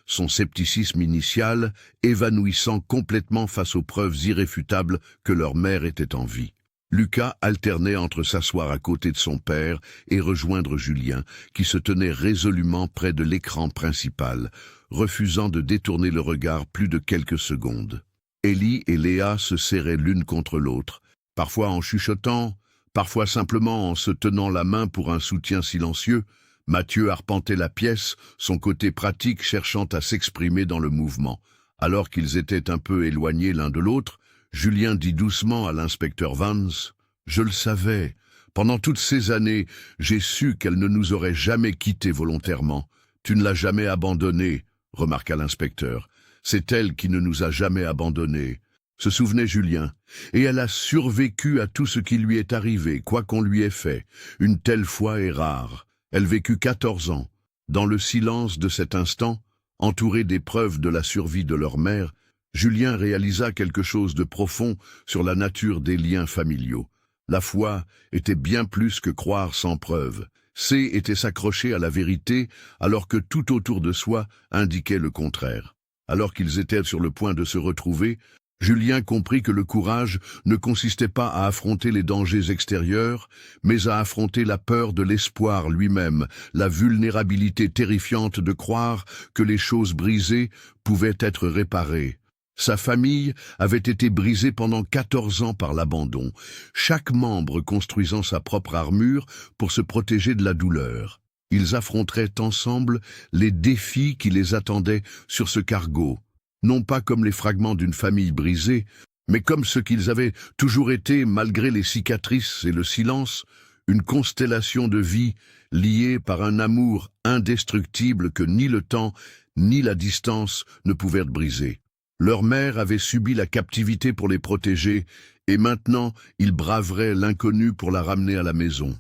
son scepticisme initial, évanouissant complètement face aux preuves irréfutables que leur mère était en vie. Lucas alternait entre s'asseoir à côté de son père et rejoindre Julien, qui se tenait résolument près de l'écran principal, refusant de détourner le regard plus de quelques secondes. Ellie et Léa se serraient l'une contre l'autre, parfois en chuchotant, parfois simplement en se tenant la main pour un soutien silencieux. Mathieu arpentait la pièce, son côté pratique cherchant à s'exprimer dans le mouvement. Alors qu'ils étaient un peu éloignés l'un de l'autre, Julien dit doucement à l'inspecteur Vance « Je le savais. Pendant toutes ces années, j'ai su qu'elle ne nous aurait jamais quittés volontairement. Tu ne l'as jamais abandonnée, remarqua l'inspecteur. C'est elle qui ne nous a jamais abandonnés. » Se souvenait Julien, et elle a survécu à tout ce qui lui est arrivé, quoi qu'on lui ait fait. Une telle foi est rare. Elle vécut 14 ans. Dans le silence de cet instant, entouré des preuves de la survie de leur mère, Julien réalisa quelque chose de profond sur la nature des liens familiaux. La foi était bien plus que croire sans preuve. C était s'accrocher à la vérité alors que tout autour de soi indiquait le contraire. Alors qu'ils étaient sur le point de se retrouver, Julien comprit que le courage ne consistait pas à affronter les dangers extérieurs, mais à affronter la peur de l'espoir lui-même, la vulnérabilité terrifiante de croire que les choses brisées pouvaient être réparées. Sa famille avait été brisée pendant 14 ans par l'abandon, chaque membre construisant sa propre armure pour se protéger de la douleur. Ils affronteraient ensemble les défis qui les attendaient sur ce cargo, non pas comme les fragments d'une famille brisée, mais comme ce qu'ils avaient toujours été malgré les cicatrices et le silence, une constellation de vie liée par un amour indestructible que ni le temps ni la distance ne pouvaient briser. Leur mère avait subi la captivité pour les protéger, et maintenant ils braveraient l'inconnu pour la ramener à la maison.